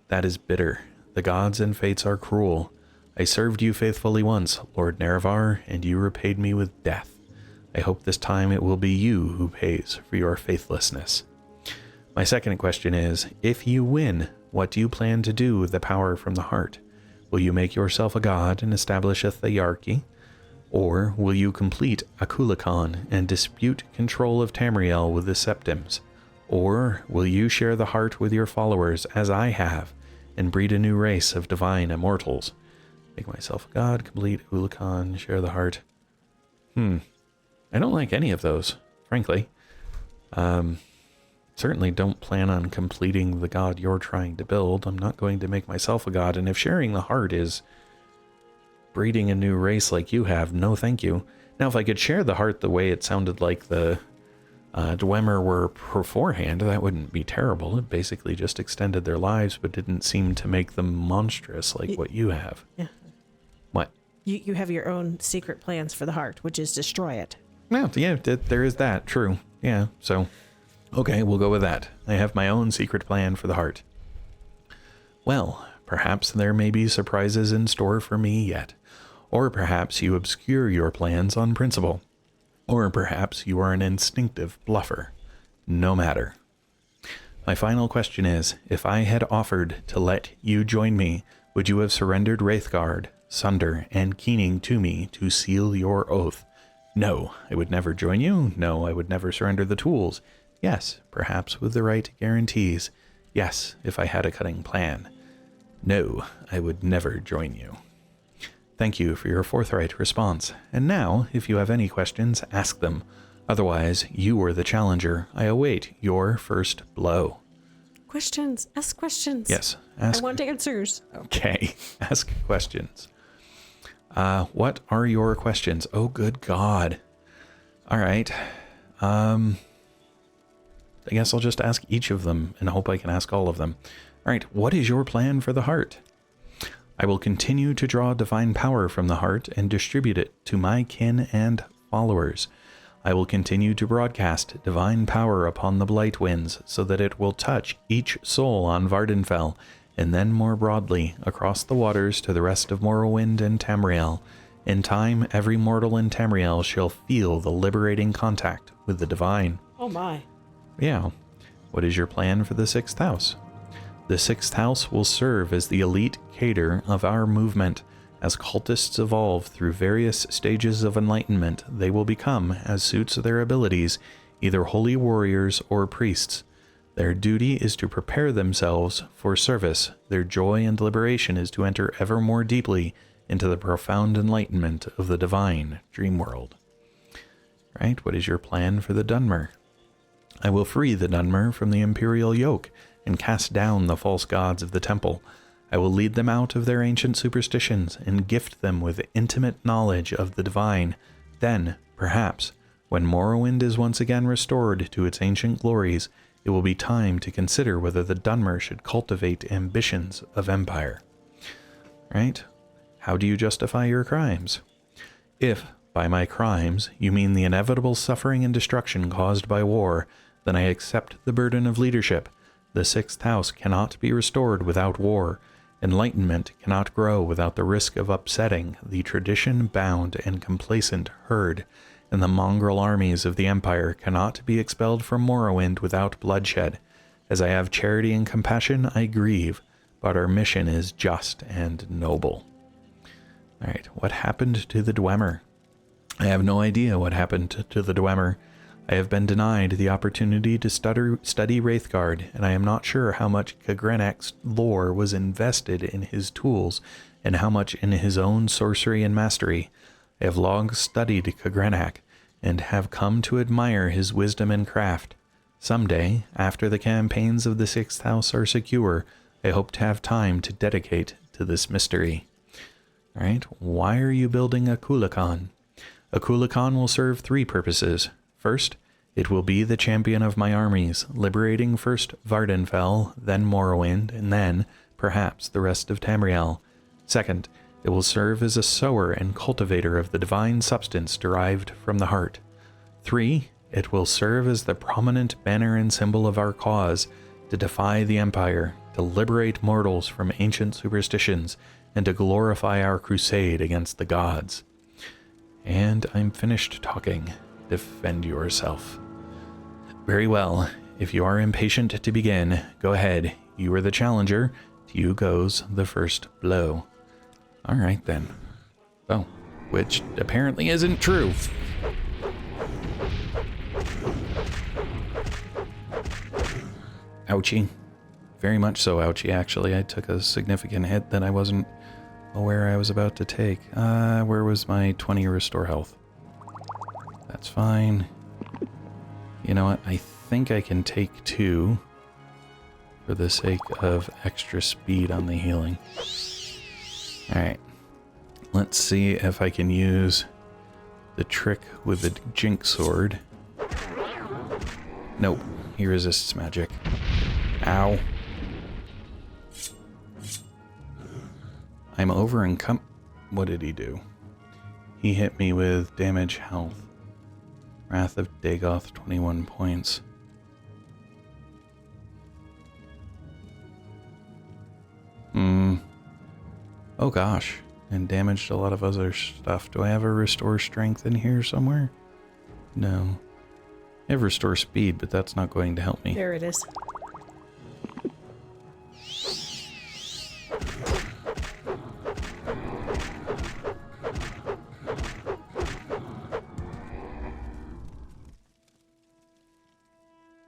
Speaker 1: That is bitter. The gods and fates are cruel. I served you faithfully once, Lord Nerevar, and you repaid me with death. I hope this time it will be you who pays for your faithlessness. My second question is, if you win, what do you plan to do with the power from the heart? Will you make yourself a god and establish a thearchy? Or will you complete Akulikan and dispute control of Tamriel with the Septims? Or will you share the heart with your followers, as I have, and breed a new race of divine immortals? Make myself a god, complete Ulakan, share the heart. I don't like any of those, frankly. Certainly don't plan on completing the god you're trying to build. I'm not going to make myself a god, and if sharing the heart is breeding a new race like you have, no thank you. Now, if I could share the heart the way it sounded like the Dwemer were beforehand, that wouldn't be terrible. It basically just extended their lives, but didn't seem to make them monstrous like what you have.
Speaker 2: Yeah.
Speaker 1: What?
Speaker 2: You have your own secret plans for the heart, which is destroy it.
Speaker 1: No, yeah, there is that. True. Yeah, so, okay, we'll go with that. I have my own secret plan for the heart. Well, perhaps there may be surprises in store for me yet. Or perhaps you obscure your plans on principle. Or perhaps you are an instinctive bluffer. No matter. My final question is, if I had offered to let you join me, would you have surrendered Wraithguard, Sunder, and Keening to me to seal your oath? No, I would never join you. No, I would never surrender the tools. Yes, perhaps with the right guarantees. Yes, if I had a cunning plan. No, I would never join you. Thank you for your forthright response. And now, if you have any questions, ask them. Otherwise, you are the challenger. I await your first blow.
Speaker 2: Questions. Ask questions.
Speaker 1: Yes, ask.
Speaker 2: I want answers.
Speaker 1: Okay, ask questions. What are your questions? Oh, good God. All right. I guess I'll just ask each of them and hope I can ask all of them. All right, what is your plan for the heart? I will continue to draw divine power from the heart and distribute it to my kin and followers. I will continue to broadcast divine power upon the blight winds so that it will touch each soul on Vardenfell, and then more broadly across the waters to the rest of Morrowind and Tamriel. In time, every mortal in Tamriel shall feel the liberating contact with the divine.
Speaker 2: Oh my.
Speaker 1: Yeah. What is your plan for the 6th house? The 6th house will serve as the elite cadre of our movement. As cultists evolve through various stages of enlightenment, they will become, as suits their abilities, either holy warriors or priests. Their duty is to prepare themselves for service. Their joy and liberation is to enter ever more deeply into the profound enlightenment of the divine dream world. Right? What is your plan for the Dunmer? I will free the Dunmer from the imperial yoke and cast down the false gods of the temple. I will lead them out of their ancient superstitions and gift them with intimate knowledge of the divine. Then, perhaps, when Morrowind is once again restored to its ancient glories, it will be time to consider whether the Dunmer should cultivate ambitions of empire. Right? How do you justify your crimes? If, by my crimes, you mean the inevitable suffering and destruction caused by war, then I accept the burden of leadership. The 6th house cannot be restored without war. Enlightenment cannot grow without the risk of upsetting the tradition-bound and complacent herd, and the mongrel armies of the Empire cannot be expelled from Morrowind without bloodshed. As I have charity and compassion, I grieve, but our mission is just and noble. Alright, what happened to the Dwemer? I have no idea what happened to the Dwemer. I have been denied the opportunity to study Wraithguard, and I am not sure how much Khagrenak's lore was invested in his tools, and how much in his own sorcery and mastery. I have long studied Khagrenak, and have come to admire his wisdom and craft. Someday, after the campaigns of the 6th house are secure, I hope to have time to dedicate to this mystery. Alright, why are you building a Khulakan? A Khulakan will serve 3 purposes. First, it will be the champion of my armies, liberating first Vardenfell, then Morrowind, and then, perhaps, the rest of Tamriel. Second, it will serve as a sower and cultivator of the divine substance derived from the heart. 3, it will serve as the prominent banner and symbol of our cause, to defy the Empire, to liberate mortals from ancient superstitions, and to glorify our crusade against the gods. And I'm finished talking. Defend yourself. Very well. If you are impatient to begin, go ahead. You are the challenger. To you goes the first blow. All right, then. Oh, which apparently isn't true. Ouchie. Very much so ouchie, actually. I took a significant hit that I wasn't aware I was about to take. Where was my 20 restore health? That's fine. You know what? I think I can take 2 for the sake of extra speed on the healing. Alright. Let's see if I can use the trick with the Jink Sword. Nope. He resists magic. Ow. I'm over and what did he do? He hit me with damage health. Wrath of Dagoth, 21 points. Oh gosh. and damaged a lot of other stuff. Do I have a restore strength in here somewhere? No. I have restore speed, but that's not going to help me.
Speaker 2: There it is.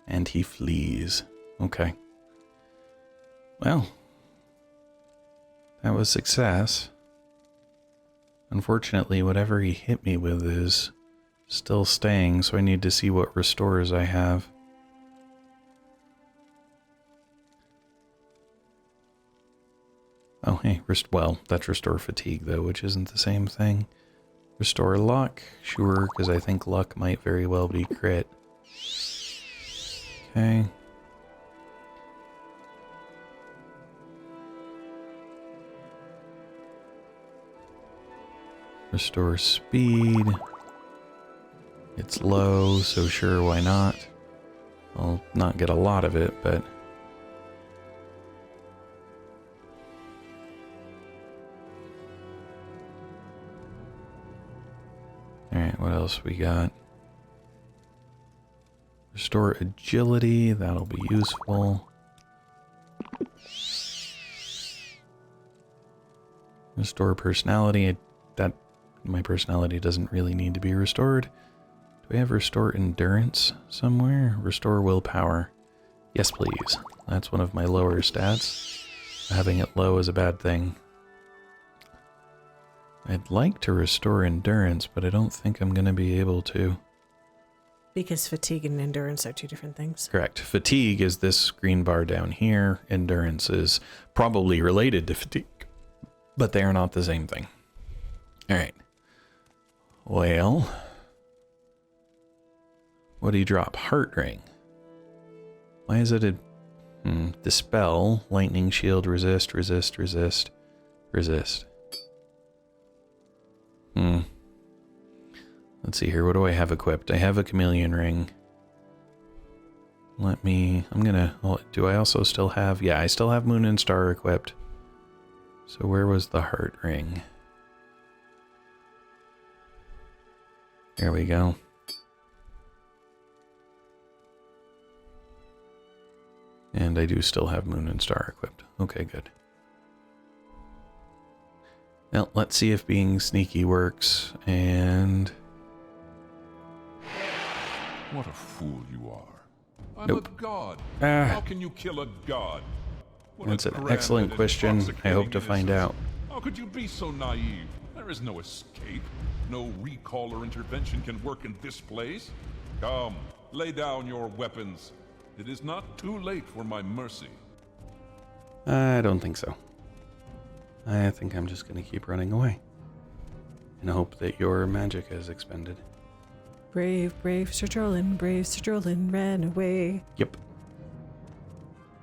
Speaker 1: And he flees. Okay. Well, that was success. Unfortunately, whatever he hit me with is still staying, so I need to see what restores I have. Oh, hey, well, that's restore fatigue, though, which isn't the same thing. Restore luck, sure, because I think luck might very well be crit. Okay. Restore speed. It's low, so sure, why not? I'll not get a lot of it, but... Alright, what else we got? Restore agility, that'll be useful. Restore personality, my personality doesn't really need to be restored. Do we have restore endurance somewhere? Restore willpower. Yes, please. That's one of my lower stats. Having it low is a bad thing. I'd like to restore endurance, but I don't think I'm going to be able to.
Speaker 2: Because fatigue and endurance are two different things.
Speaker 1: Correct. Fatigue is this green bar down here. Endurance is probably related to fatigue, but they are not the same thing. All right. Well, what do you drop? Heart ring. Why is it a dispel, lightning shield, resist, resist, resist, resist. Let's see here. What do I have equipped? I have a chameleon ring. Do I also still have, yeah, I still have Moon and Star equipped. So where was the heart ring? There we go. And I do still have Moon and Star equipped. Okay, good. Now, let's see if being sneaky works, and...
Speaker 3: What a fool you are. I'm
Speaker 1: Nope.
Speaker 3: a god.
Speaker 1: Ah.
Speaker 3: How can you kill a god? What
Speaker 1: That's
Speaker 3: a
Speaker 1: an
Speaker 3: grand
Speaker 1: excellent
Speaker 3: and
Speaker 1: question. I
Speaker 3: intoxicating
Speaker 1: hope to find
Speaker 3: innocence.
Speaker 1: out.
Speaker 3: How could you be so naive? There is no escape. No recall or intervention can work in this place. Come, lay down your weapons. It is not too late for my mercy.
Speaker 1: I don't think so. I think I'm just going to keep running away. And hope that your magic has expended.
Speaker 2: Brave Sir Drolan ran away.
Speaker 1: Yep.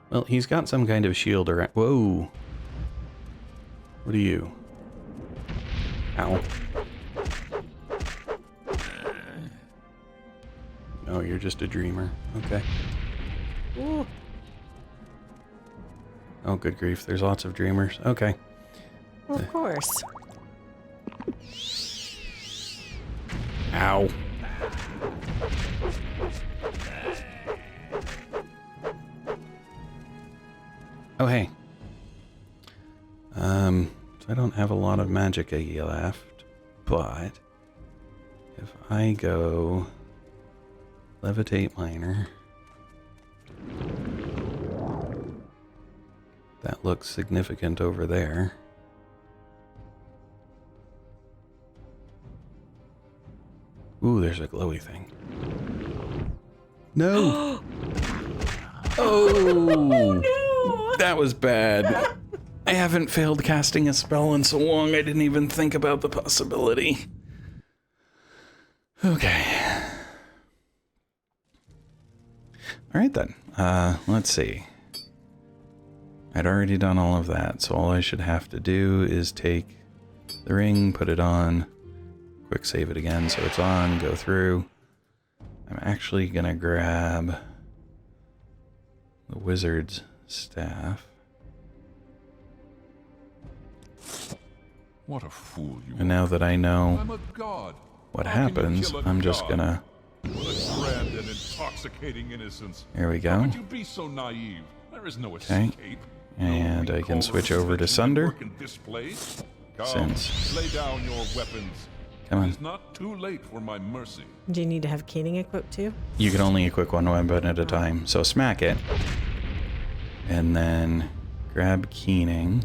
Speaker 1: Well, he's got some kind of shield around. Whoa. What are you? Ow. No, you're just a dreamer. Okay.
Speaker 2: Ooh.
Speaker 1: Oh, good grief. There's lots of dreamers. Okay.
Speaker 2: Well, of course.
Speaker 1: Ow. Oh, hey. So I don't have a lot of magic left, but if I go levitate minor, that looks significant over there. Ooh, there's a glowy thing. No! Oh!
Speaker 2: No!
Speaker 1: That was bad. I haven't failed casting a spell in so long, I didn't even think about the possibility. Okay. Alright then. Let's see. I'd already done all of that, so all I should have to do is take the ring, put it on, quick save it again so it's on, go through. I'm actually gonna grab the wizard's staff.
Speaker 3: What a fool you
Speaker 1: And now that I know
Speaker 3: I'm a god.
Speaker 1: what
Speaker 3: How can you
Speaker 1: happens,
Speaker 3: kill a
Speaker 1: I'm just
Speaker 3: god?
Speaker 1: gonna...
Speaker 3: What a grand and intoxicating innocence.
Speaker 1: There we
Speaker 3: How
Speaker 1: go.
Speaker 3: could you be so naive? There is no
Speaker 1: Okay.
Speaker 3: escape.
Speaker 1: And I can switch over to Sunder.
Speaker 3: Work in this place. Come,
Speaker 1: Since...
Speaker 3: lay down your weapons.
Speaker 1: Come on.
Speaker 3: It is not too late for my mercy.
Speaker 2: Do you need to have keening equipped too?
Speaker 1: You can only equip one weapon at a time. So smack it. And then grab Keening.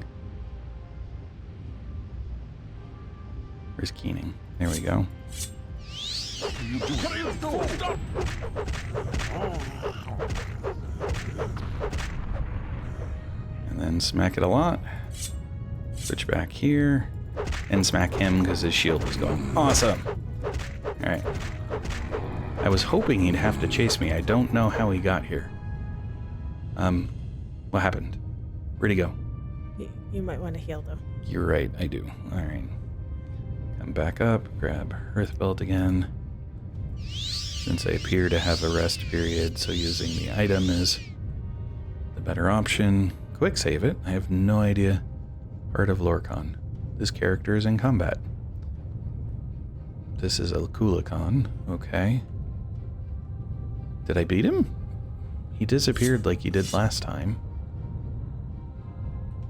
Speaker 1: Where's Keening? There we go.
Speaker 3: What are you doing? What are you doing? Stop!
Speaker 1: And then smack it a lot. Switch back here. And smack him because his shield is going. Awesome. Alright. I was hoping he'd have to chase me. I don't know how he got here. What happened? Where'd he go?
Speaker 2: You might want to heal though.
Speaker 1: You're right, I do. Alright. Come back up, grab Earthbelt again. Since I appear to have a rest period, so using the item is the better option. Quick save it. I have no idea. Heart of Lorcan. This character is in combat. This is a Kulikon. Okay. Did I beat him? He disappeared like he did last time.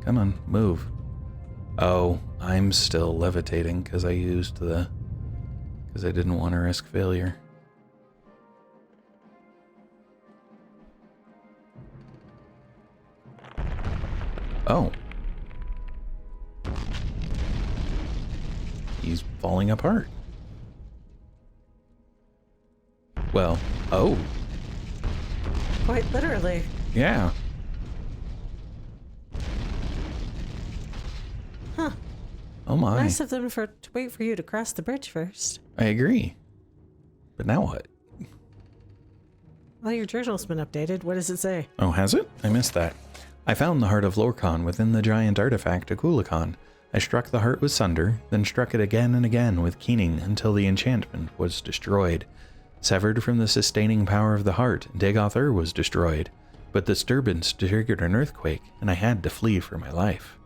Speaker 1: Come on, move. Oh, I'm still levitating because I used the... because I didn't want to risk failure. Oh. He's falling apart. Well, oh.
Speaker 2: Quite literally.
Speaker 1: Yeah.
Speaker 2: Huh.
Speaker 1: Oh my.
Speaker 2: Nice of them to wait for you to cross the bridge first.
Speaker 1: I agree. But now what?
Speaker 2: Well, your journal's been updated. What does it say?
Speaker 1: Oh, has it? I missed that. I found the heart of Lorcan within the giant artifact Kulikon. I struck the heart with Sunder, then struck it again and again with Keening until the enchantment was destroyed. Severed from the sustaining power of the heart, Dagoth Ur was destroyed, but the disturbance triggered an earthquake, and I had to flee for my life.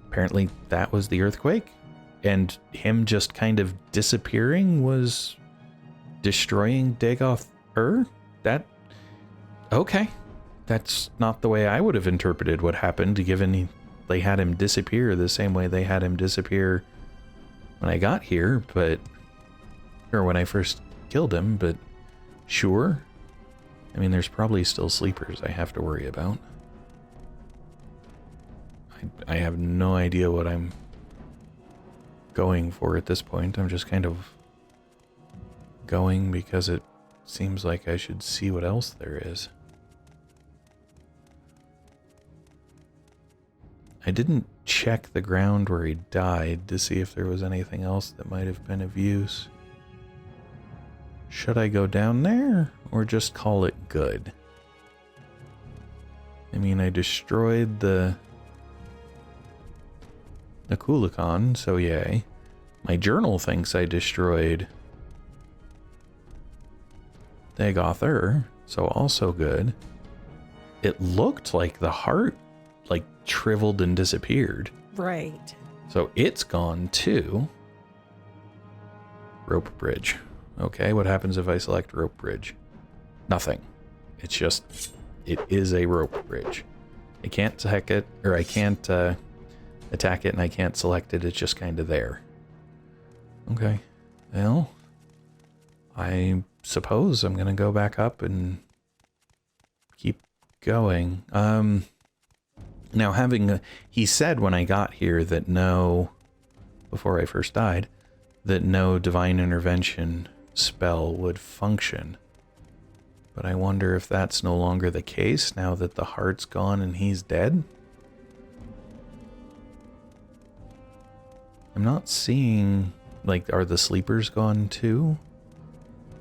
Speaker 1: Apparently that was the earthquake, and him just kind of disappearing was destroying Dagoth Ur? That... okay. That's not the way I would have interpreted what happened, given they had him disappear the same way they had him disappear when I got here, but... or when I first killed him, but sure. I mean, there's probably still sleepers I have to worry about. I have no idea what I'm going for at this point. I'm just kind of going because it seems like I should see what else there is. I didn't check the ground where he died to see if there was anything else that might have been of use. Should I go down there or just call it good? I mean, I destroyed the Kulikon, so yay. My journal thinks I destroyed Dagoth Ur, so also good. It looked like the heart like shriveled and disappeared.
Speaker 2: Right.
Speaker 1: So it's gone too. Rope bridge. Okay, what happens if I select rope bridge? Nothing. It's just, it is a rope bridge. I can't hack it, or I can't attack it, and I can't select it. It's just kind of there. Okay. Well, I suppose I'm going to go back up and keep going. Now he said when I got here that before I first died, that no divine intervention spell would function. But I wonder if that's no longer the case now that the heart's gone and he's dead? I'm not seeing, like, are the sleepers gone too?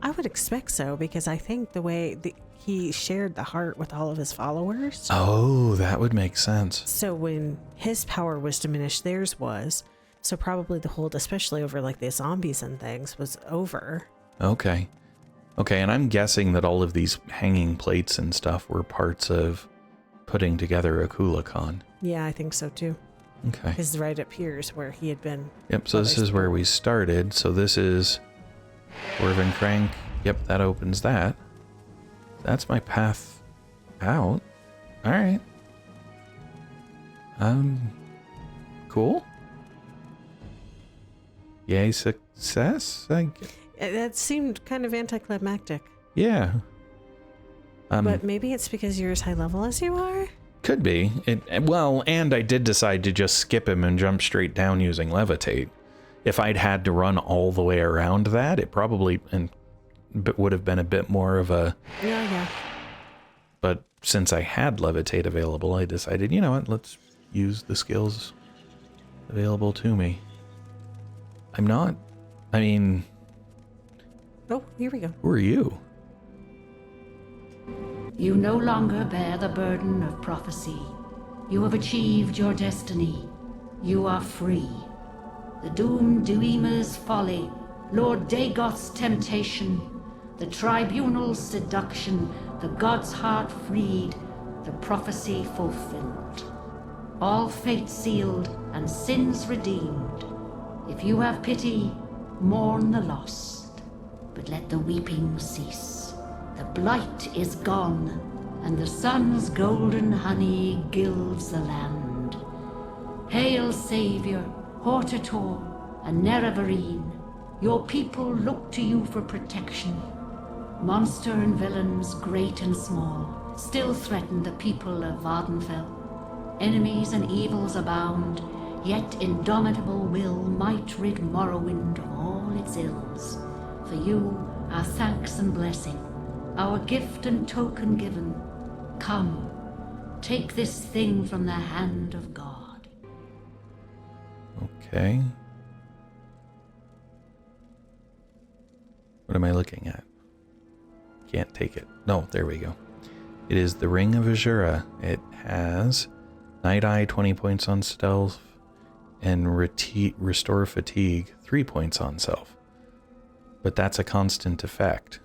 Speaker 2: I would expect so, because I think the way he shared the heart with all of his followers.
Speaker 1: Oh, that would make sense.
Speaker 2: So when his power was diminished, theirs was. So probably the hold, especially over like the zombies and things, was over.
Speaker 1: Okay. Okay, and I'm guessing that all of these hanging plates and stuff were parts of putting together a Kulikon.
Speaker 2: Yeah, I think so too.
Speaker 1: Okay.
Speaker 2: Because right up here is where he had been.
Speaker 1: Yep, so this is where we started. So this is Dwarven Crank. Yep, that opens that. That's my path out. Alright. Cool. Yay, success?
Speaker 2: That seemed kind of anticlimactic.
Speaker 1: Yeah.
Speaker 2: But maybe it's because you're as high level as you are?
Speaker 1: Could be. Well, and I did decide to just skip him and jump straight down using Levitate. If I'd had to run all the way around that, it probably would have been a bit more of a...
Speaker 2: Yeah.
Speaker 1: But since I had Levitate available, I decided, you know what, let's use the skills available to me. I mean...
Speaker 2: Oh, here we go.
Speaker 1: Who are you?
Speaker 4: You no longer bear the burden of prophecy. You have achieved your destiny. You are free. The doomed Duima's folly, Lord Dagoth's temptation, the tribunal's seduction, the god's heart freed, the prophecy fulfilled. All fate sealed and sins redeemed. If you have pity, mourn the lost, but let the weeping cease. The blight is gone, and the sun's golden honey gilds the land. Hail, Savior, Hortator, and Nerevarine. Your people look to you for protection. Monster and villains, great and small, still threaten the people of Vardenfell. Enemies and evils abound, yet indomitable will might rid Morrowind of all its ills. For you, our thanks and blessing, our gift and token given. Come, take this thing from the hand of God.
Speaker 1: Okay. What am I looking at? Can't take it. No, there we go. It is the Ring of Azura. It has Night Eye 20 points on stealth and Restore Fatigue 3 points on self. But that's a constant effect.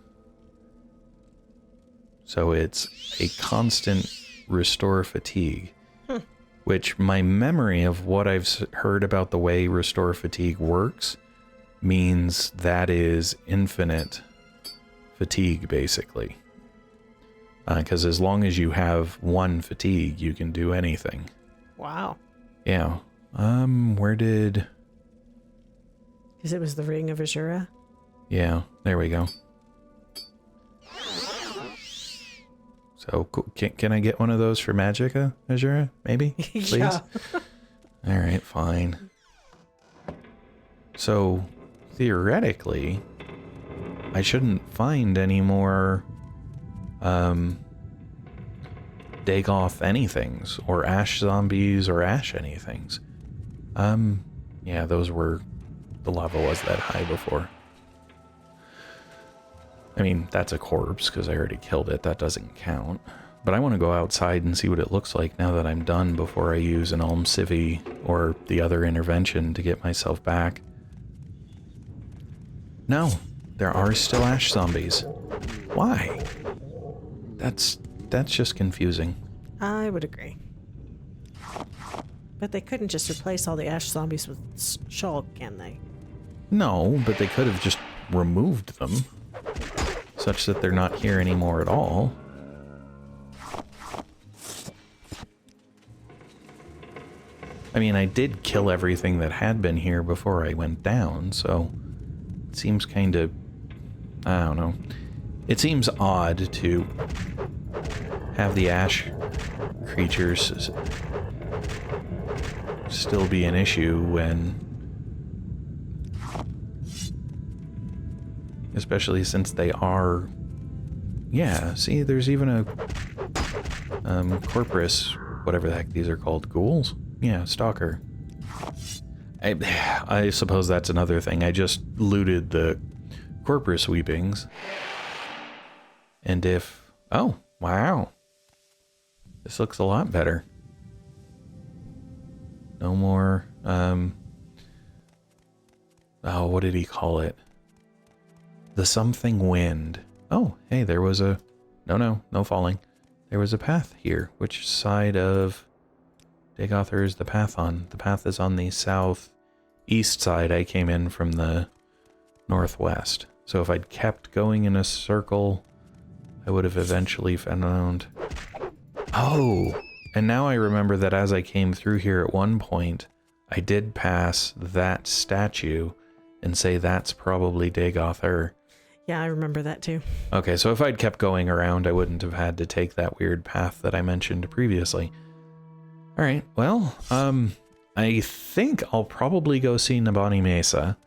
Speaker 1: So it's a constant Restore Fatigue. Which my memory of what I've heard about the way Restore Fatigue works means that is infinite fatigue, basically. Because as long as you have one fatigue, you can do anything.
Speaker 2: Wow.
Speaker 1: Yeah. Where did...
Speaker 2: Because it was the Ring of Azura?
Speaker 1: Yeah, there we go. So, can I get one of those for Magicka, Azura? Maybe? Please?
Speaker 2: Yeah.
Speaker 1: Alright, fine. So, theoretically, I shouldn't find any more Dagoth anythings, or Ash zombies, or Ash anythings. Yeah, those were... The lava was that high before. I mean, that's a corpse, because I already killed it. That doesn't count. But I want to go outside and see what it looks like now that I'm done before I use an Alm Civi or the other intervention to get myself back. No, there are still Ash zombies. Why? That's just confusing.
Speaker 2: I would agree. But they couldn't just replace all the Ash zombies with Shulk, can they?
Speaker 1: No, but they could have just removed them, such that they're not here anymore at all. I mean, I did kill everything that had been here before I went down, so it seems kind of... I don't know. It seems odd to have the Ash creatures still be an issue when... Especially since they are... Yeah, see, there's even a... Corpus, whatever the heck these are called. Ghouls? Yeah, Stalker. I suppose that's another thing. I just looted the Corpus sweepings. And if... Oh, wow. This looks a lot better. No more... Oh, what did he call it? The something wind. Oh, hey, there was a... No falling. There was a path here. Which side of... Dagoth Ur is the path on. The path is on the southeast side. I came in from the northwest. So if I'd kept going in a circle, I would have eventually found... Oh! And now I remember that as I came through here at one point, I did pass that statue and say that's probably Dagoth Ur.
Speaker 2: Yeah, I remember that too.
Speaker 1: Okay, so if I'd kept going around, I wouldn't have had to take that weird path that I mentioned previously. Alright, well, I think I'll probably go see Nabani Mesa.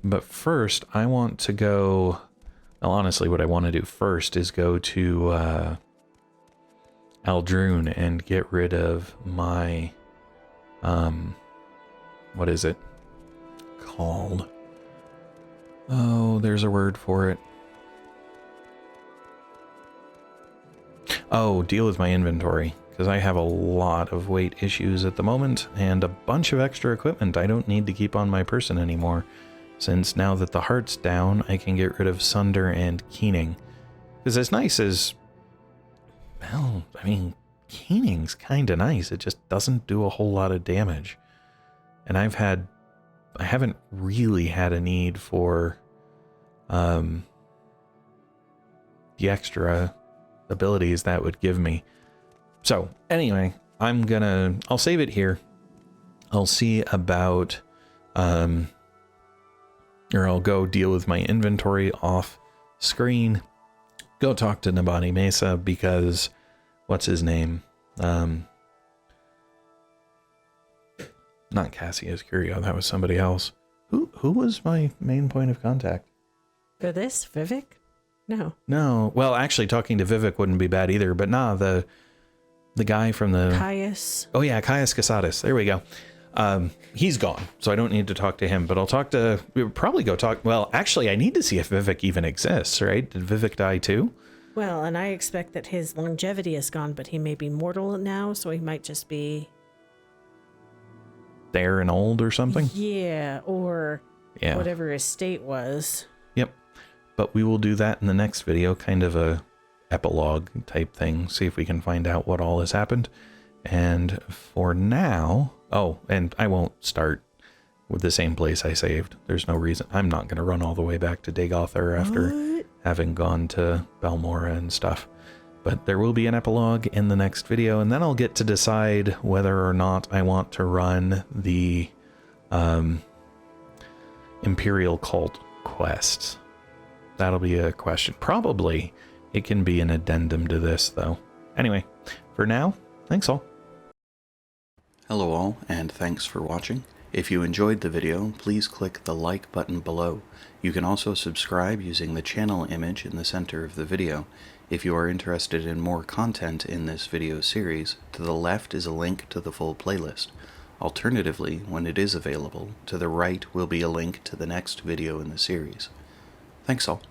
Speaker 1: But first, I want to go... Well, honestly, what I want to do first is go to Aldrune and get rid of my... what is it called? Oh, there's a word for it. Oh, deal with my inventory, because I have a lot of weight issues at the moment and a bunch of extra equipment I don't need to keep on my person anymore, since now that the heart's down, I can get rid of Sunder and Keening. Because as nice as... Well, I mean, Keening's kind of nice, it just doesn't do a whole lot of damage. And I haven't really had a need for the extra abilities that would give me. So anyway, I'll save it here. I'll see about, or I'll go deal with my inventory off screen, go talk to Nabani Mesa because, what's his name? Not Cassius Curio, that was somebody else. Who was my main point of contact?
Speaker 2: For this, Vivek? No.
Speaker 1: No. Well, actually, talking to Vivek wouldn't be bad either, but nah, the guy from the...
Speaker 2: Caius.
Speaker 1: Oh yeah, Caius Casadus. There we go. He's gone, so I don't need to talk to him, but I'll talk to... We'll probably go talk... Well, actually, I need to see if Vivek even exists, right? Did Vivek die too?
Speaker 2: Well, and I expect that his longevity is gone, but he may be mortal now, so he might just be...
Speaker 1: There and old or something?
Speaker 2: Yeah, or
Speaker 1: yeah.
Speaker 2: Whatever his state was.
Speaker 1: Yep. But we will do that in the next video, kind of a epilogue type thing, see if we can find out what all has happened. And for now... Oh, and I won't start with the same place I saved. There's no reason. I'm not going to run all the way back to Dagoth Ur after having gone to Balmora and stuff. But there will be an epilogue in the next video, and then I'll get to decide whether or not I want to run the Imperial Cult quests. That'll be a question. Probably it can be an addendum to this, though. Anyway, for now, thanks all. Hello all, and thanks for watching. If you enjoyed the video, please click the like button below. You can also subscribe using the channel image in the center of the video. If you are interested in more content in this video series, to the left is a link to the full playlist. Alternatively, when it is available, to the right will be a link to the next video in the series. Thanks all.